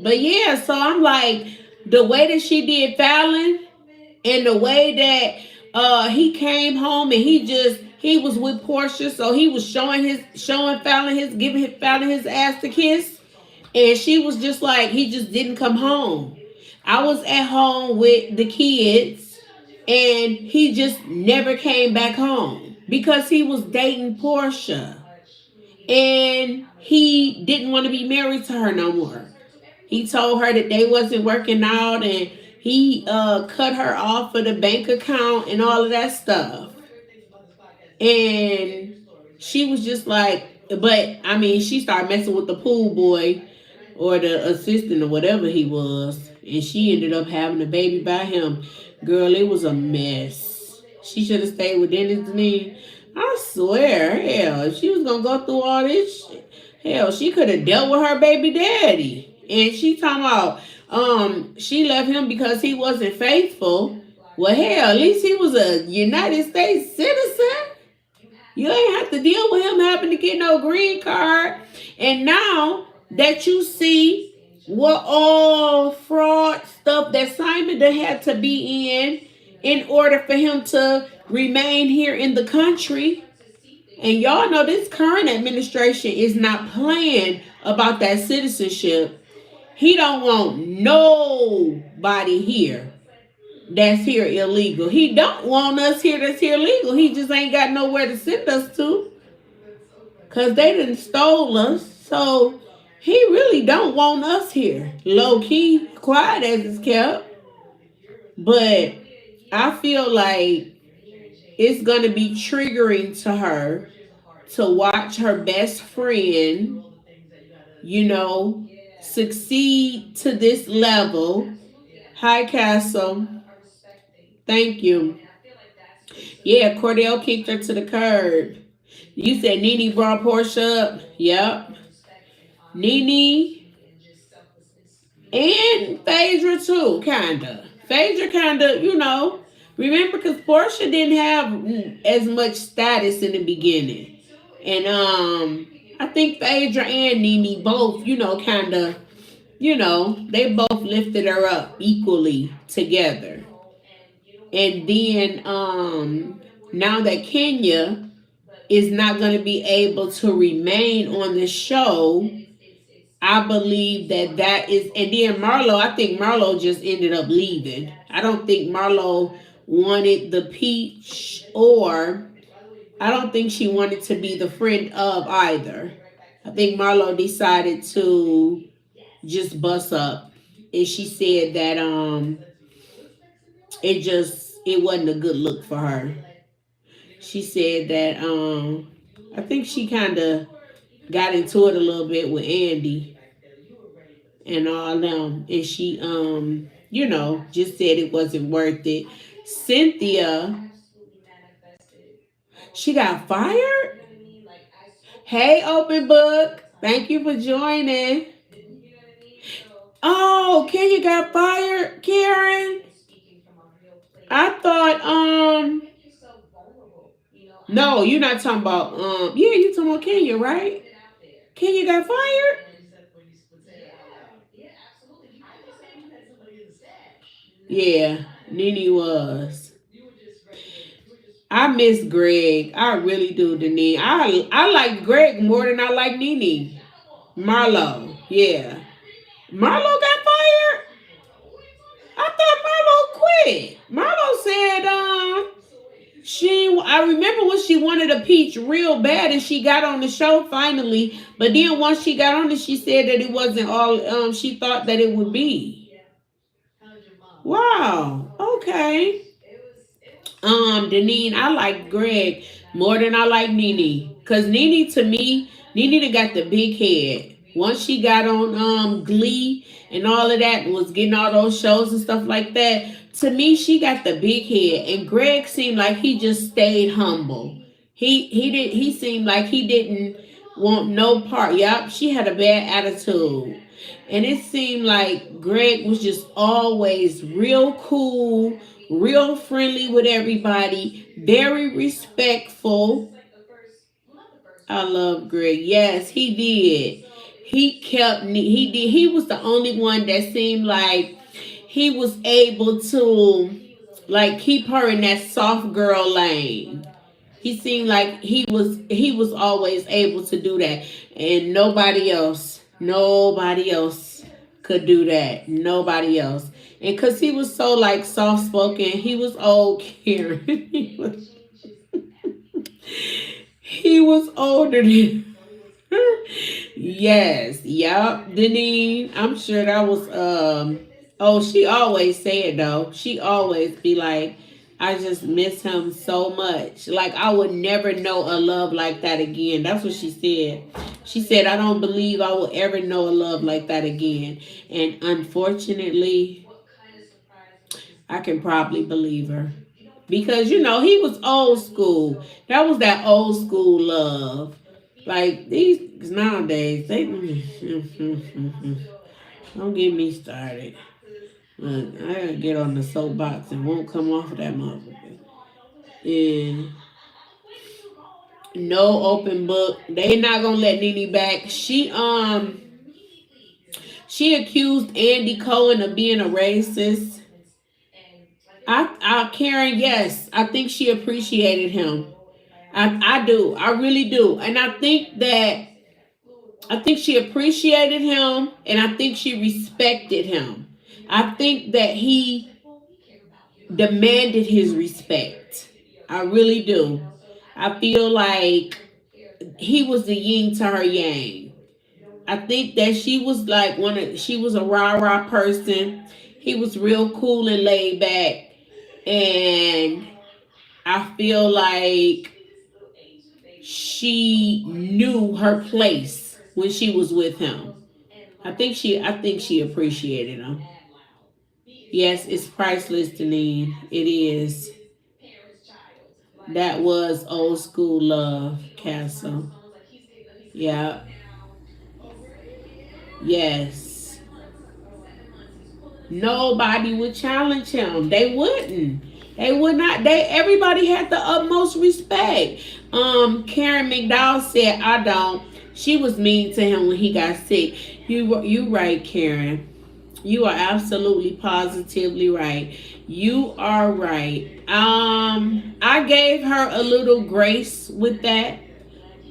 But yeah, so I'm like, the way that she did Fallon and the way that he came home and he was with Portia, so he was showing Fallon giving Fallon his ass to kiss. And she was just like, he just didn't come home. I was at home with the kids and he just never came back home because he was dating Portia, and he didn't want to be married to her no more. He told her that they wasn't working out, and he cut her off of the bank account and all of that stuff. And she was just like, but I mean, she started messing with the pool boy or the assistant or whatever he was, and she ended up having a baby by him. Girl, it was a mess. She should have stayed with Dennis Deneen. I swear, hell, if she was gonna go through all this shit, hell, she could have dealt with her baby daddy. And she talking about she left him because he wasn't faithful. Well, hell, at least he was a United States citizen. You ain't have to deal with him having to get no green card. And now that you see what all fraud stuff that Simon done had to be in order for him to remain here in the country. And y'all know this current administration is not playing about that citizenship. He don't want nobody here that's here illegal. He don't want us here that's here legal. He just ain't got nowhere to send us to. Cause they done stole us. So he really don't want us here. Low key, quiet as it's kept. But I feel like it's gonna be triggering to her to watch her best friend, you know, succeed to this level. Hi, Castle. Thank you. Yeah, Cordell kicked her to the curb. You said Nene brought Portia up. Yep. Nene and Phaedra too, kinda. Phaedra kinda, you know. Remember, because Portia didn't have as much status in the beginning. And I think Phaedra and Nene both, you know, kinda, you know, they both lifted her up equally together. And then now that Kenya is not going to be able to remain on the show, I believe that is, and then Marlo, I think Marlo just ended up leaving. I don't think Marlo wanted the peach, or I don't think she wanted to be the friend of either. I think Marlo decided to just bust up, and she said that it wasn't a good look for her. She said that I think she kind of got into it a little bit with Andy and all them, and she you know, just said it wasn't worth it. Cynthia, she got fired. Hey, open book, thank you for joining. Oh, Kenya got fired, Karen. I thought no, you're not talking about yeah, you talking about Kenya, right? Kenya got fired? Yeah, Nene was. I miss Greg. I really do, Denise. I like Greg more than I like Nene. Marlo, yeah. Marlo got fired? I thought Marlo quit. Marlo said I remember when she wanted a peach real bad and she got on the show finally, but then once she got on it, she said that it wasn't all she thought that it would be. Wow. Okay. Deneen, I like Greg more than I like Nene. Cause Nene, to me, Nene done got the big head. Once she got on Glee and all of that, was getting all those shows and stuff like that. To me, she got the big head, and Greg seemed like he just stayed humble. He seemed like he didn't want no part. Yup, she had a bad attitude. And it seemed like Greg was just always real cool, real friendly with everybody, very respectful. I love Greg. Yes, he did. He was the only one that seemed like he was able to like keep her in that soft girl lane. He seemed like he was always able to do that, and nobody else could do that. Nobody else. And because he was so like soft spoken, he was old, Karen. He was older than. Yes, yep. Deneen, I'm sure that was oh, she always say it though. She always be like, I just miss him so much. Like I would never know a love like that again. That's what she said. She said, I don't believe I will ever know a love like that again. And unfortunately, I can probably believe her. Because he was old school. That was that old school love. Like these nowadays, they don't get me started. Look, I gotta get on the soapbox and won't come off of that motherfucker. And no open book. They not gonna let Nene back. She accused Andy Cohen of being a racist. Karen, yes, I think she appreciated him. I do. I really do. And I think she appreciated him and I think she respected him. I think that he demanded his respect. I really do. I feel like he was the yin to her yang. I think that she was like she was a rah-rah person. He was real cool and laid back. And I feel like she knew her place when she was with him. I think she appreciated him. Yes, it's priceless, Deneen. It is. That was old school love, Castle. Yeah. Yes. Nobody would challenge him. They wouldn't. They would not. Everybody had the utmost respect. Karen McDowell said, I don't. She was mean to him when he got sick. You right, Karen. You are absolutely positively right. You are right. I gave her a little grace with that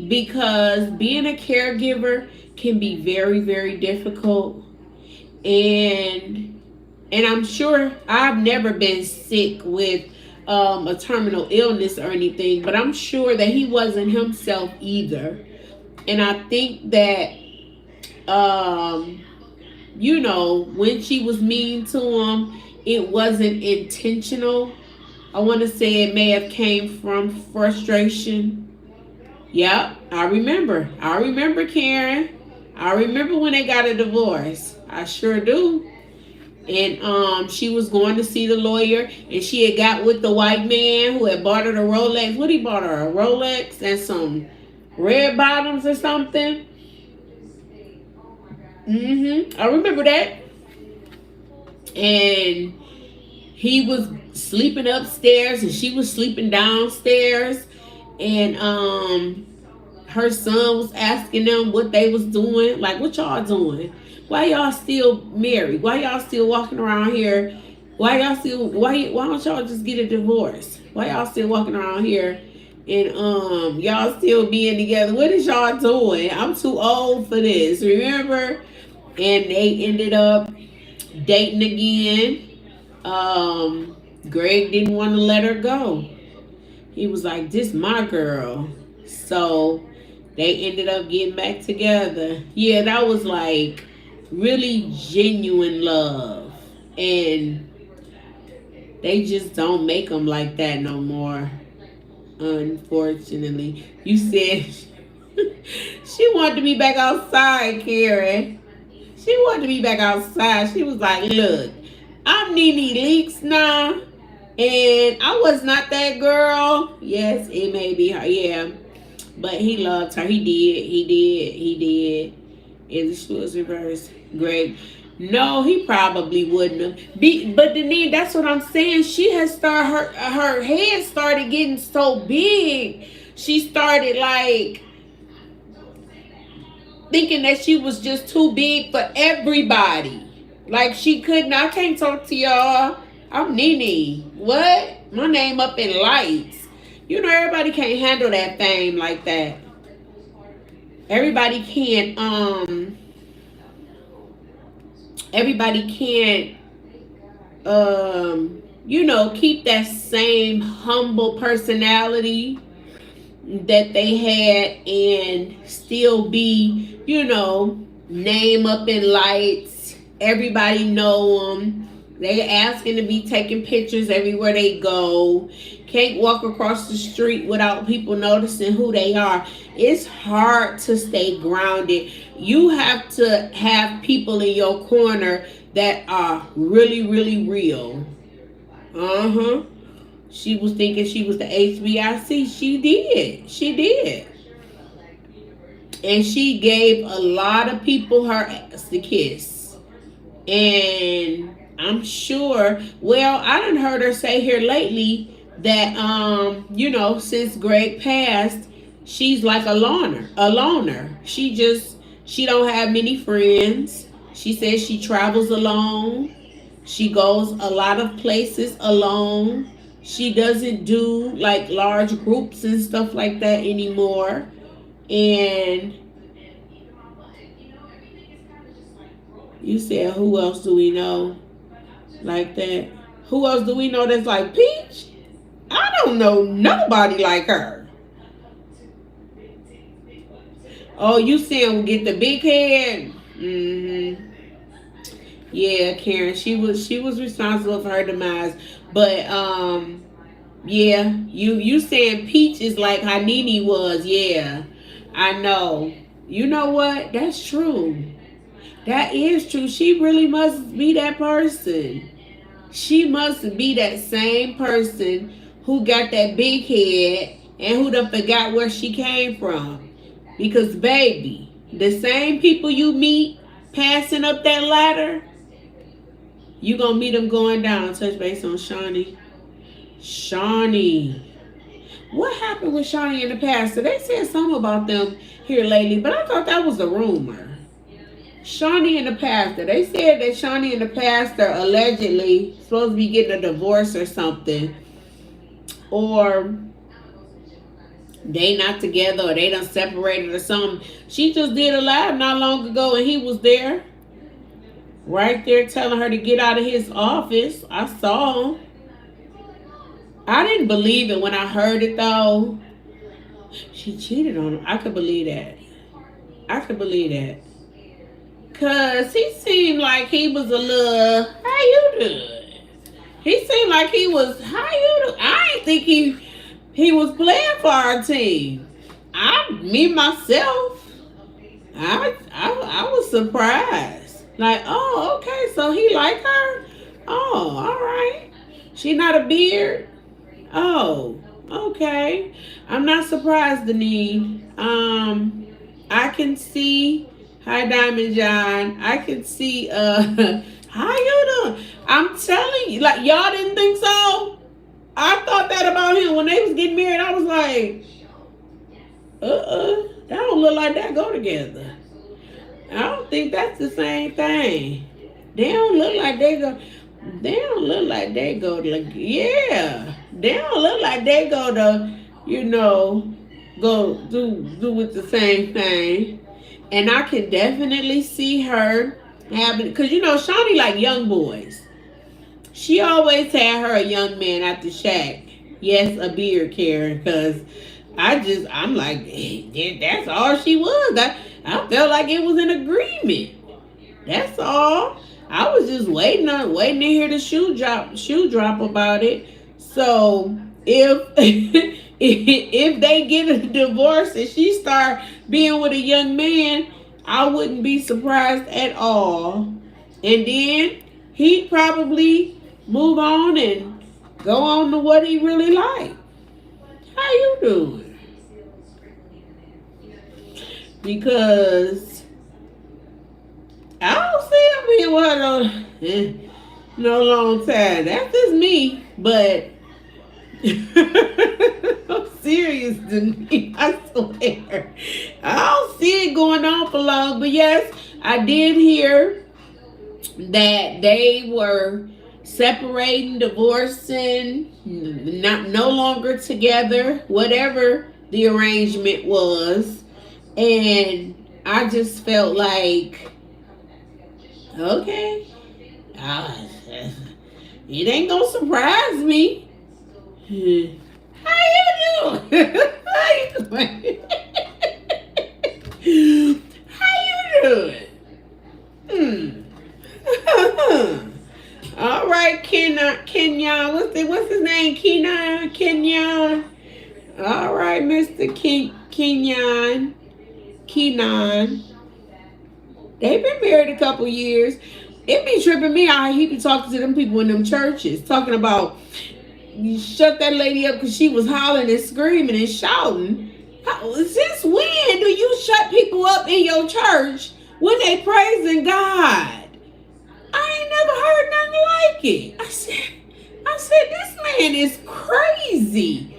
because being a caregiver can be very, very difficult. And I'm sure I've never been sick with a terminal illness or anything, but I'm sure that he wasn't himself either. And I think that when she was mean to him, it wasn't intentional. I want to say it may have came from frustration. Yep, I remember. I remember, Karen. I remember when they got a divorce. I sure do. And she was going to see the lawyer, and she had got with the white man who had bought her the Rolex. What he bought her? A Rolex and some red bottoms or something. I remember that. And he was sleeping upstairs and she was sleeping downstairs. And her son was asking them what they was doing. Like, what y'all doing? Why y'all still married? Why y'all still walking around here? Why don't y'all just get a divorce? Why y'all still walking around here and y'all still being together? What is y'all doing? I'm too old for this, remember? And they ended up dating again. Greg didn't want to let her go. He was like, this my girl. So they ended up getting back together. Yeah, that was like really genuine love. And they just don't make them like that no more, unfortunately. You said she wanted to be back outside, Karen. She wanted to be back outside. She was like, look, I'm Nene Leaks now. And I was not that girl. Yes, it may be her. Yeah. But he loved her. He did. It was reversed. Greg. No, he probably wouldn't have. But then that's what I'm saying. She has started, her head started getting so big. She started like thinking that she was just too big for everybody. Like she couldn't. I can't talk to y'all. I'm Nene. What? My name up in lights. Everybody can't handle that fame like that. Everybody can't everybody can't keep that same humble personality that they had and still be, name up in lights. Everybody know them. They asking to be taking pictures everywhere they go. Can't walk across the street without people noticing who they are. It's hard to stay grounded. You have to have people in your corner that are really, really real. Uh-huh. She was thinking she was the HBIC. She did. She did. And she gave a lot of people her ass to kiss. And I'm sure, well, I done heard her say here lately that, since Greg passed, she's like a loner. A loner. She don't have many friends. She says she travels alone. She goes a lot of places alone. She doesn't do like large groups and stuff like that anymore. And you said, who else do we know like that? Who else do we know that's like Peach? I don't know nobody like her. Oh, you see him get the big head? Mm-hmm. Yeah, Karen, she was responsible for her demise. But yeah, you saying Peach is like how Nene was, yeah. I know. You know what? That's true. That is true. She really must be that person. She must be that same person who got that big head and who done forgot where she came from. Because baby, the same people you meet passing up that ladder, you gonna meet them going down. Touch base on Shawnee. Shawnee. What happened with Shawnee and the pastor? They said something about them here lately, but I thought that was a rumor. Shawnee and the pastor. They said that Shawnee and the pastor allegedly supposed to be getting a divorce or something. Or they not together or they done separated or something. She just did a live not long ago and he was there. Right there telling her to get out of his office. I saw him. I didn't believe it when I heard it though. She cheated on him. I could believe that. I could believe that. Cause he seemed like he was a little, how you doing? He seemed like he was, how you doing? I didn't think he was playing for our team. Me myself, I was surprised. Like, oh, okay, so he like her? Oh, all right. She not a beard? Oh, okay. I'm not surprised, Denise. I can see, hi Diamond John. I can see, how you doing? I'm telling you, like, y'all didn't think so? I thought that about him when they was getting married. I was like, that don't look like that go together. I don't think that's the same thing. They don't look like they go. They don't look like they go to. Yeah, they don't look like they go to. Go do with the same thing. And I can definitely see her having, because Shawnee like young boys. She always had her a young man after Shaq. Yes, a beard, Karen, because I'm like, that's all she was. I felt like it was an agreement. That's all. I was just waiting to hear the shoe drop about it. So if if they get a divorce and she start being with a young man, I wouldn't be surprised at all. And then he'd probably move on and go on to what he really liked. How you doing? Because I don't see him being with her no long time. That's just me. But I'm serious, Denise. I swear. I don't see it going on for long. But yes, I did hear that they were separating, divorcing, no longer together, whatever the arrangement was. And I just felt like, Okay. Ah, it ain't gonna surprise me. How you doing? How you doing? How you doing? All right, Kenyon. What's his name? Kenyon. All right, Mr. Kenyon. Kenon. They've been married a couple years. It be tripping me out. He be talking to them people in them churches, talking about you shut that lady up because she was hollering and screaming and shouting. Since when do you shut people up in your church when they praising God? I ain't never heard nothing like it. I said, this man is crazy.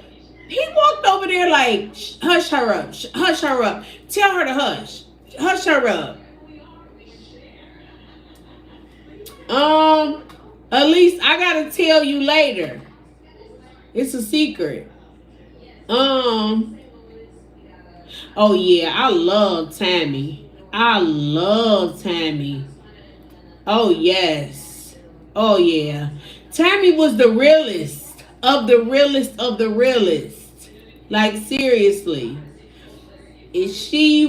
He walked over there like, hush her up, hush her up. Tell her to hush. Hush her up. At least I gotta tell you later. It's a secret. Oh yeah, I love Tammy. I love Tammy. Oh yes. Oh yeah. Tammy was the realest of the realest of the realest. Like seriously. And she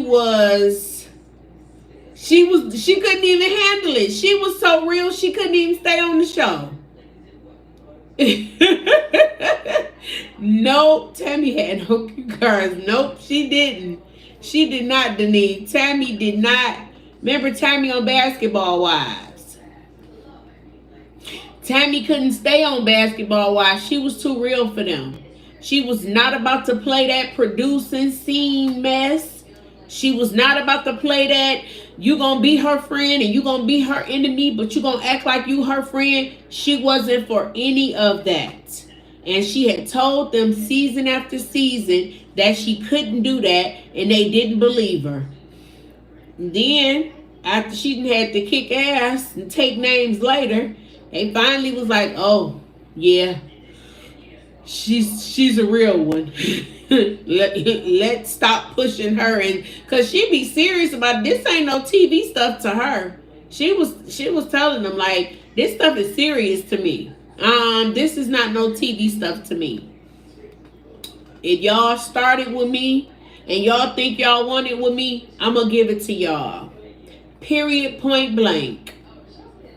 couldn't even handle it. She was so real she couldn't even stay on the show. Nope, Tammy had no cars. Nope, she didn't. She did not, Denise. Tammy did not. Remember Tammy on Basketball Wives? Tammy couldn't stay on Basketball Wives. She was too real for them. She was not about to play that producing scene mess. She was not about to play that you gonna be her friend and you gonna be her enemy, but you gonna act like you her friend. She wasn't for any of that. And she had told them season after season that she couldn't do that, and they didn't believe her. And then, after she had to kick ass and take names later, they finally was like, oh, yeah, she's a real one. Let's stop pushing her, and because she be serious about it. This ain't no TV stuff to her. She was telling them like, this stuff is serious to me. This is not no TV stuff to me. If y'all started with me and y'all think y'all want it with me, I'm gonna give it to y'all. Period, point blank.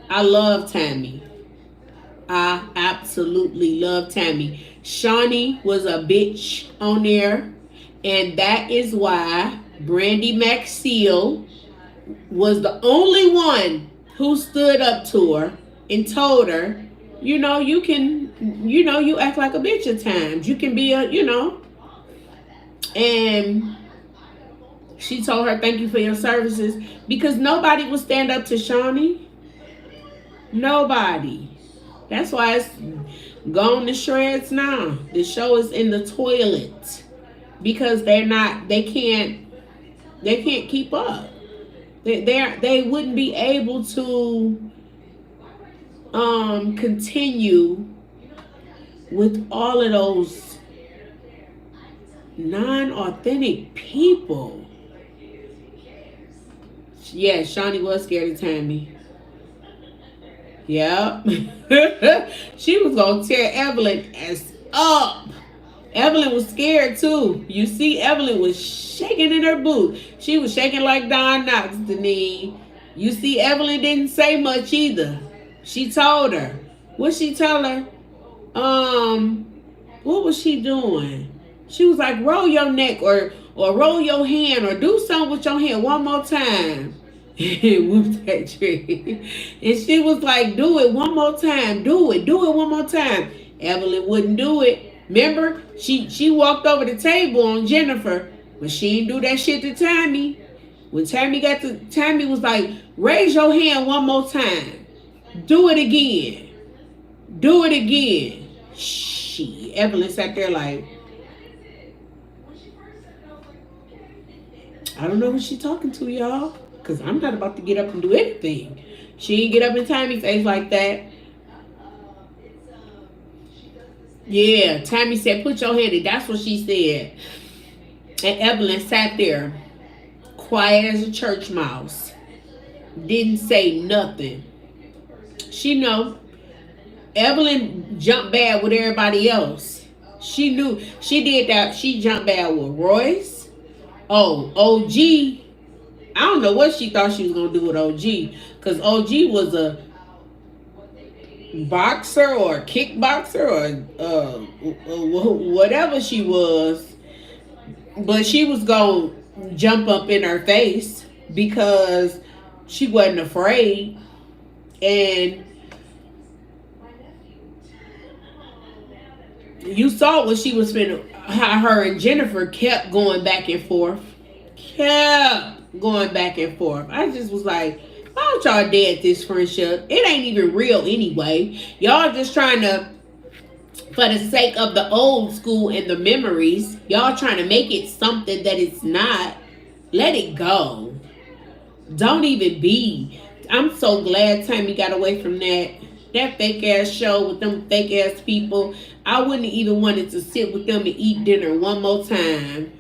I love Tammy. I absolutely love Tammy. Shawnee was a bitch on there, and that is why Brandy Maxfield was the only one who stood up to her and told her, you know, you act like a bitch at times. You can be and she told her, thank you for your services, because nobody would stand up to Shawnee. Nobody. That's why it's gone to shreds now. The show is in the toilet because they can't keep up. They wouldn't be able to continue with all of those non-authentic people. Yeah, Shawnee was scared of Tammy. Yeah. She was gonna tear Evelyn ass up. Evelyn was scared too. You see, Evelyn was shaking in her boots. She was shaking like Don Knox, Denise. You see, Evelyn didn't say much either. She told her. What she tell her? What was she doing? She was like, roll your neck or roll your hand or do something with your hand one more time. Whoop that tree. And she was like, do it one more time. Do it one more time. Evelyn wouldn't do it. Remember, she walked over the table on Jennifer, but she didn't do that shit to Tammy. When Tammy Tammy was like, raise your hand one more time. Do it again. Do it again. Evelyn sat there like, I don't know who she talking to, y'all. Because I'm not about to get up and do anything. She didn't get up in Tammy's face like that. Yeah, Tammy said, put your head in. That's what she said. And Evelyn sat there, quiet as a church mouse. didn't say nothing. She know Evelyn jumped bad with everybody else. She knew she did that. She jumped bad with Royce. Oh, OG. I don't know what she thought she was gonna do with OG, because OG was a boxer or a kickboxer or whatever she was, but she was gonna jump up in her face because she wasn't afraid. And you saw what she was spending. How her and Jennifer kept going back and forth, kept going back and forth. I just was like, why don't y'all dead this friendship? It ain't even real anyway. Y'all just trying to, for the sake of the old school and the memories, y'all trying to make it something that it's not. Let it go. Don't even be. I'm so glad Tammy got away from that fake ass show with them fake ass people. I wouldn't even wanted to sit with them and eat dinner one more time.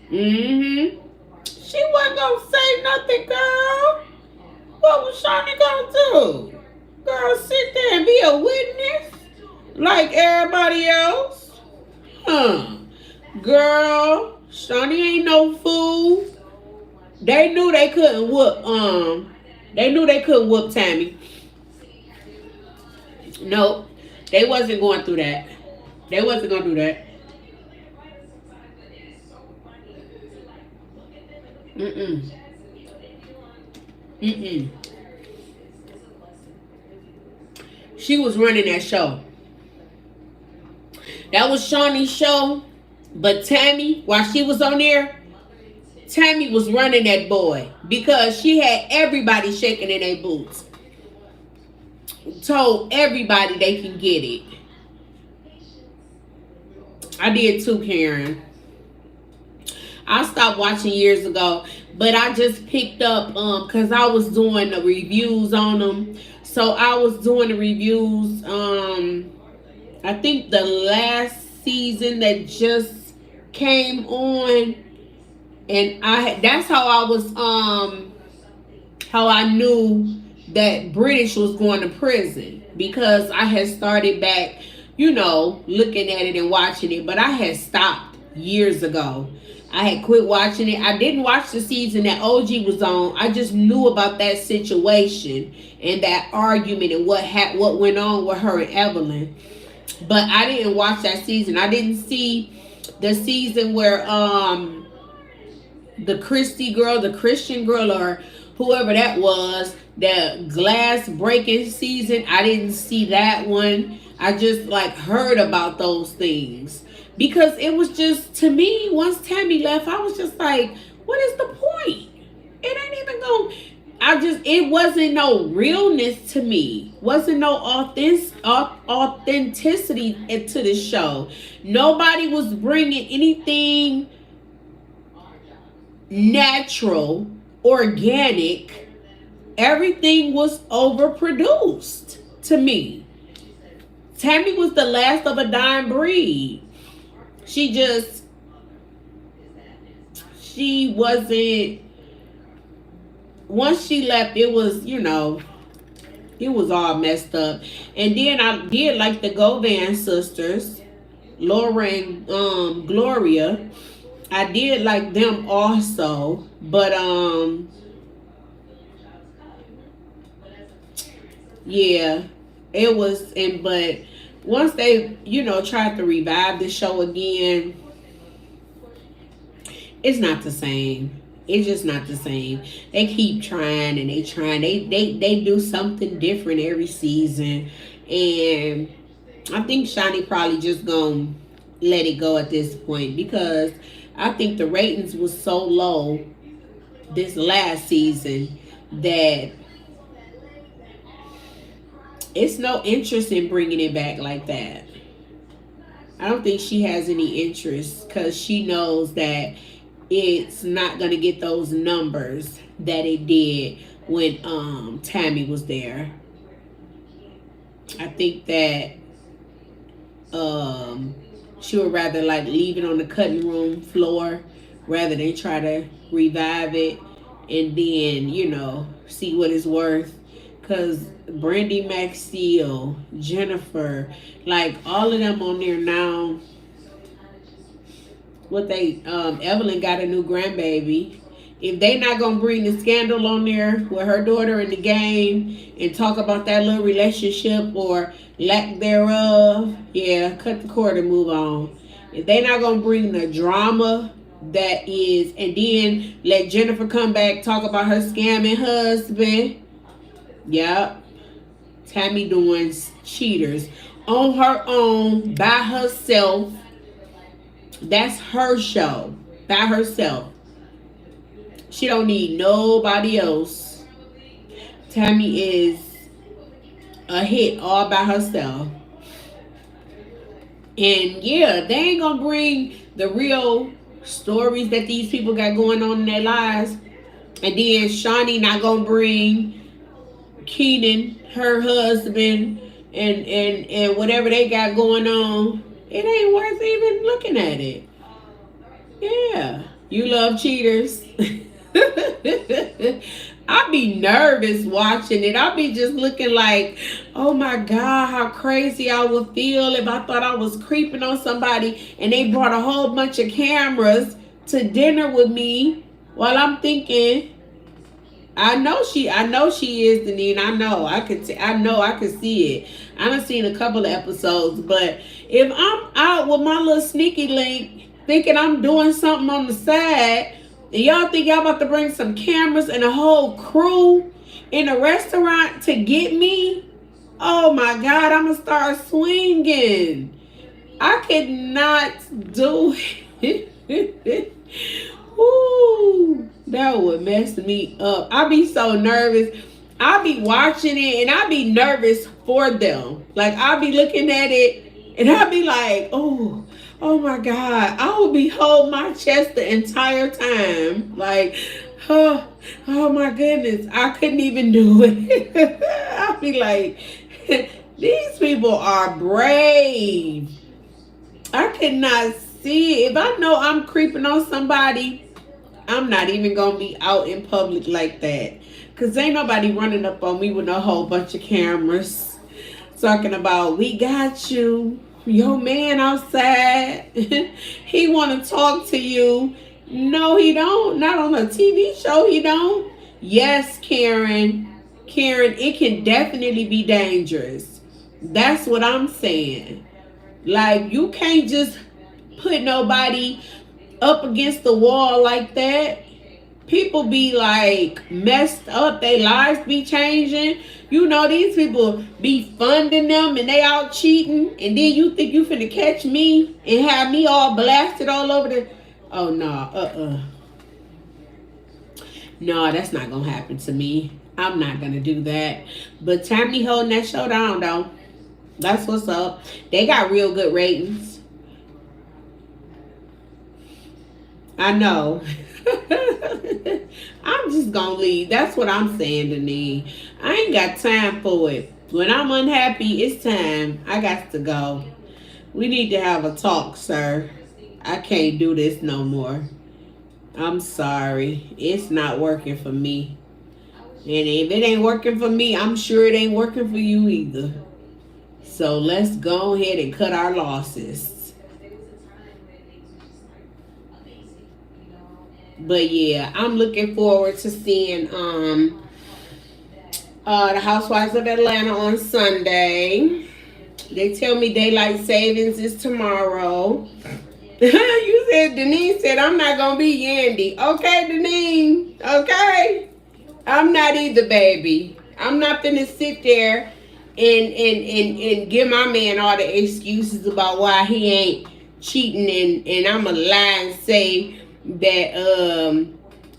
She wasn't gonna say nothing, girl. What was Shawnee gonna do? Girl, sit there and be a witness like everybody else? Girl, Shawnee ain't no fool. They knew they couldn't whoop Tammy. Nope. They wasn't going through that. They wasn't gonna do that. Mm-mm. Mm-mm. She was running that show. That was Shawnee's show. But Tammy, while she was on there, Tammy was running that boy because she had everybody shaking in their boots. Told everybody they can get it. I did too, Karen. I stopped watching years ago, but I just picked up because I was doing the reviews on them. So I was doing the reviews. I think the last season that just came on, and that's how I was how I knew that British was going to prison, because I had started back, looking at it and watching it, but I had stopped years ago. I had quit watching it. I didn't watch the season that OG was on. I just knew about that situation and that argument and what went on with her and Evelyn. But I didn't watch that season. I didn't see the season where the Christian girl, or whoever that was, the glass breaking season. I didn't see that one. I just heard about those things. Because it was just, to me, once Tammy left, I was just like, what is the point? It ain't even going, it wasn't no realness to me. Wasn't no authenticity to the show. Nobody was bringing anything natural, organic. Everything was overproduced to me. Tammy was the last of a dying breed. She wasn't, once she left, it was, it was all messed up. And then I did like the Govan sisters, Laura and Gloria. I did like them also, but yeah, it was, but once they, tried to revive the show again, it's not the same. It's just not the same. They keep trying and they do something different every season. And I think Shani probably just gonna let it go at this point, because I think the ratings was so low this last season that it's no interest in bringing it back like that. I don't think she has any interest, because she knows that it's not going to get those numbers that it did when Tammy was there. I think that she would rather leave it on the cutting room floor rather than try to revive it and then, you know, see what it's worth. Because Brandy Maxfield, Jennifer, like all of them on there now. What they, Evelyn got a new grandbaby. If they not gonna bring the scandal on there with her daughter in the game and talk about that little relationship or lack thereof, yeah, cut the cord and move on. If they not gonna bring the drama that is, and then let Jennifer come back talk about her scamming husband, yep, Tammy doing cheaters on her own by herself. That's her show by herself. She don't need nobody else. Tammy is a hit all by herself. And yeah, they ain't gonna bring the real stories that these people got going on in their lives. And then Shawnee not gonna bring Keenan, her husband, and whatever they got going on. It ain't worth even looking at it. Yeah, you love cheaters. I be nervous watching it. I be just looking like, oh my God, how crazy I would feel if I thought I was creeping on somebody and they brought a whole bunch of cameras to dinner with me while I'm thinking, I know she is Deneen. I know I could see it. I done seen a couple of episodes, but if I'm out with my little sneaky link thinking I'm doing something on the side, and y'all think y'all about to bring some cameras and a whole crew in a restaurant to get me, oh my God, I'm gonna start swinging. I could not do it. Ooh, that would mess me up. I be so nervous. I be watching it and I be nervous for them. Like I be looking at it and I be like, oh my God. I would be holding my chest the entire time. Like, oh my goodness. I couldn't even do it. I'd be like, these people are brave. I could not see it. If I know I'm creeping on somebody, I'm not even going to be out in public like that. Because ain't nobody running up on me with a whole bunch of cameras. Talking about, we got you. Your man outside. He want to talk to you. No, he don't. Not on a TV show, he don't. Yes, Karen. Karen, it can definitely be dangerous. That's what I'm saying. Like, you can't just put nobody up against the wall like that. People be like messed up. Their lives be changing. You know, these people be funding them and they out cheating. And then you think you finna catch me and have me all blasted all over the... Oh, no. No, that's not gonna happen to me. I'm not gonna do that. But Tammy holding that show down, though. That's what's up. They got real good ratings. I know. I'm just gonna leave. That's what I'm saying, Denise. I ain't got time for it. When I'm unhappy, it's time. I got to go. We need to have a talk, sir. I can't do this no more. I'm sorry. It's not working for me. And if it ain't working for me, I'm sure it ain't working for you either. So let's go ahead and cut our losses. But yeah, I'm looking forward to seeing the Housewives of Atlanta on Sunday. They tell me daylight savings is tomorrow. You said, Denise said, I'm not going to be Yandy. Okay, Denise. Okay. I'm not either, baby. I'm not finna sit there and give my man all the excuses about why he ain't cheating and I'm a lie and say that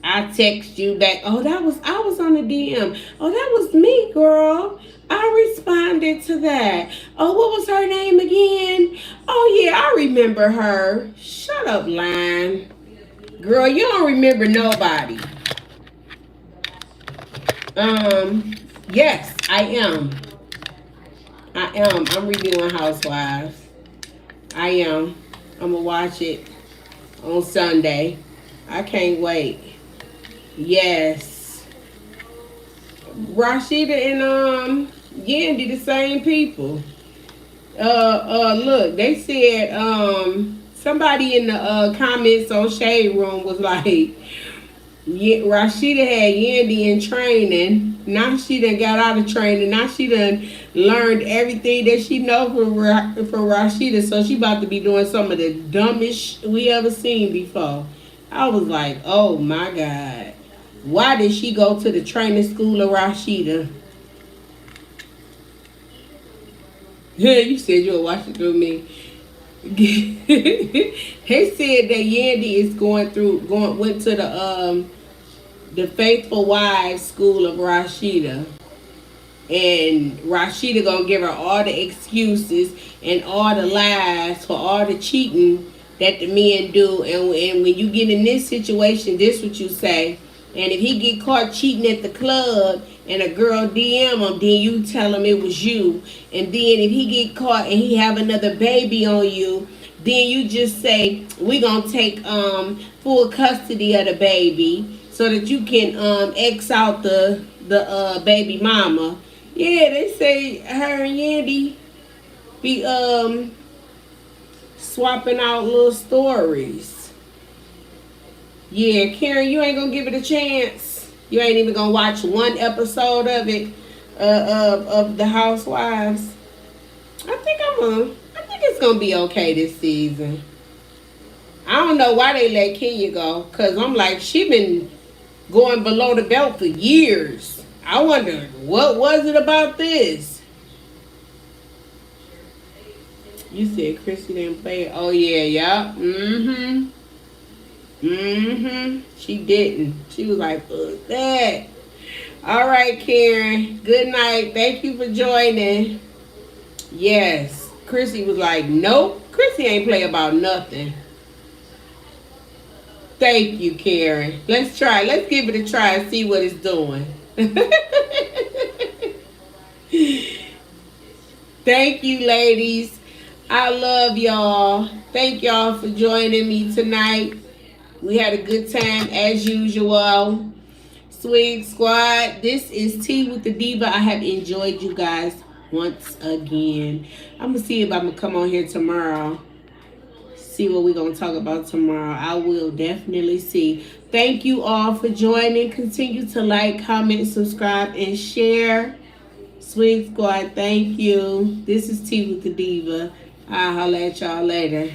I text you back. Oh, I was on the DM. Oh, that was me, girl. I responded to that. Oh, what was her name again? Oh yeah, I remember her. Shut up, line. Girl, you don't remember nobody. Yes, I am. I'm reviewing Housewives. I am. I'm gonna watch it on Sunday. I can't wait. Yes. Rashida and Yandy, the same people. Look, they said somebody in the comments on Shade Room was like, yeah, Rashida had Yandy in training. Now she done got out of training. Now she done learned everything that she know from Rashida. So she about to be doing some of the dumbest we ever seen before. I was like, oh my God. Why did she go to the training school of Rashida? Yeah, you said you were watching through me. They said that Yandy is went to the Faithful Wives School of Rashida. And Rashida gonna give her all the excuses and all the lies for all the cheating that the men do. And when you get in this situation, this what you say. And if he get caught cheating at the club and a girl DM him, then you tell him it was you. And then if he get caught and he have another baby on you, then you just say we gonna take full custody of the baby so that you can X out the baby mama. Yeah, they say her and Yandy be swapping out little stories. Yeah, Karen, you ain't gonna give it a chance. You ain't even gonna watch one episode of it, of the Housewives. I think it's gonna be okay this season. I don't know why they let Kenya go, cause I'm like she been going below the belt for years. I wonder what was it about this. You said Chrissy didn't play it. Oh yeah, yeah. She didn't. She was like, fuck that. All right, Karen. Good night. Thank you for joining. Yes. Chrissy was like, nope. Chrissy ain't play about nothing. Thank you, Karen. Let's try. Let's give it a try and see what it's doing. Thank you, ladies. I love y'all. Thank y'all for joining me tonight. We had a good time as usual. Swig Squad, this is Tea with the Diva. I have enjoyed you guys once again. I'm going to see if I'm going to come on here tomorrow. See what we're going to talk about tomorrow. I will definitely see. Thank you all for joining. Continue to like, comment, subscribe, and share. Swig Squad, thank you. This is Tea with the Diva. I'll holler at y'all later.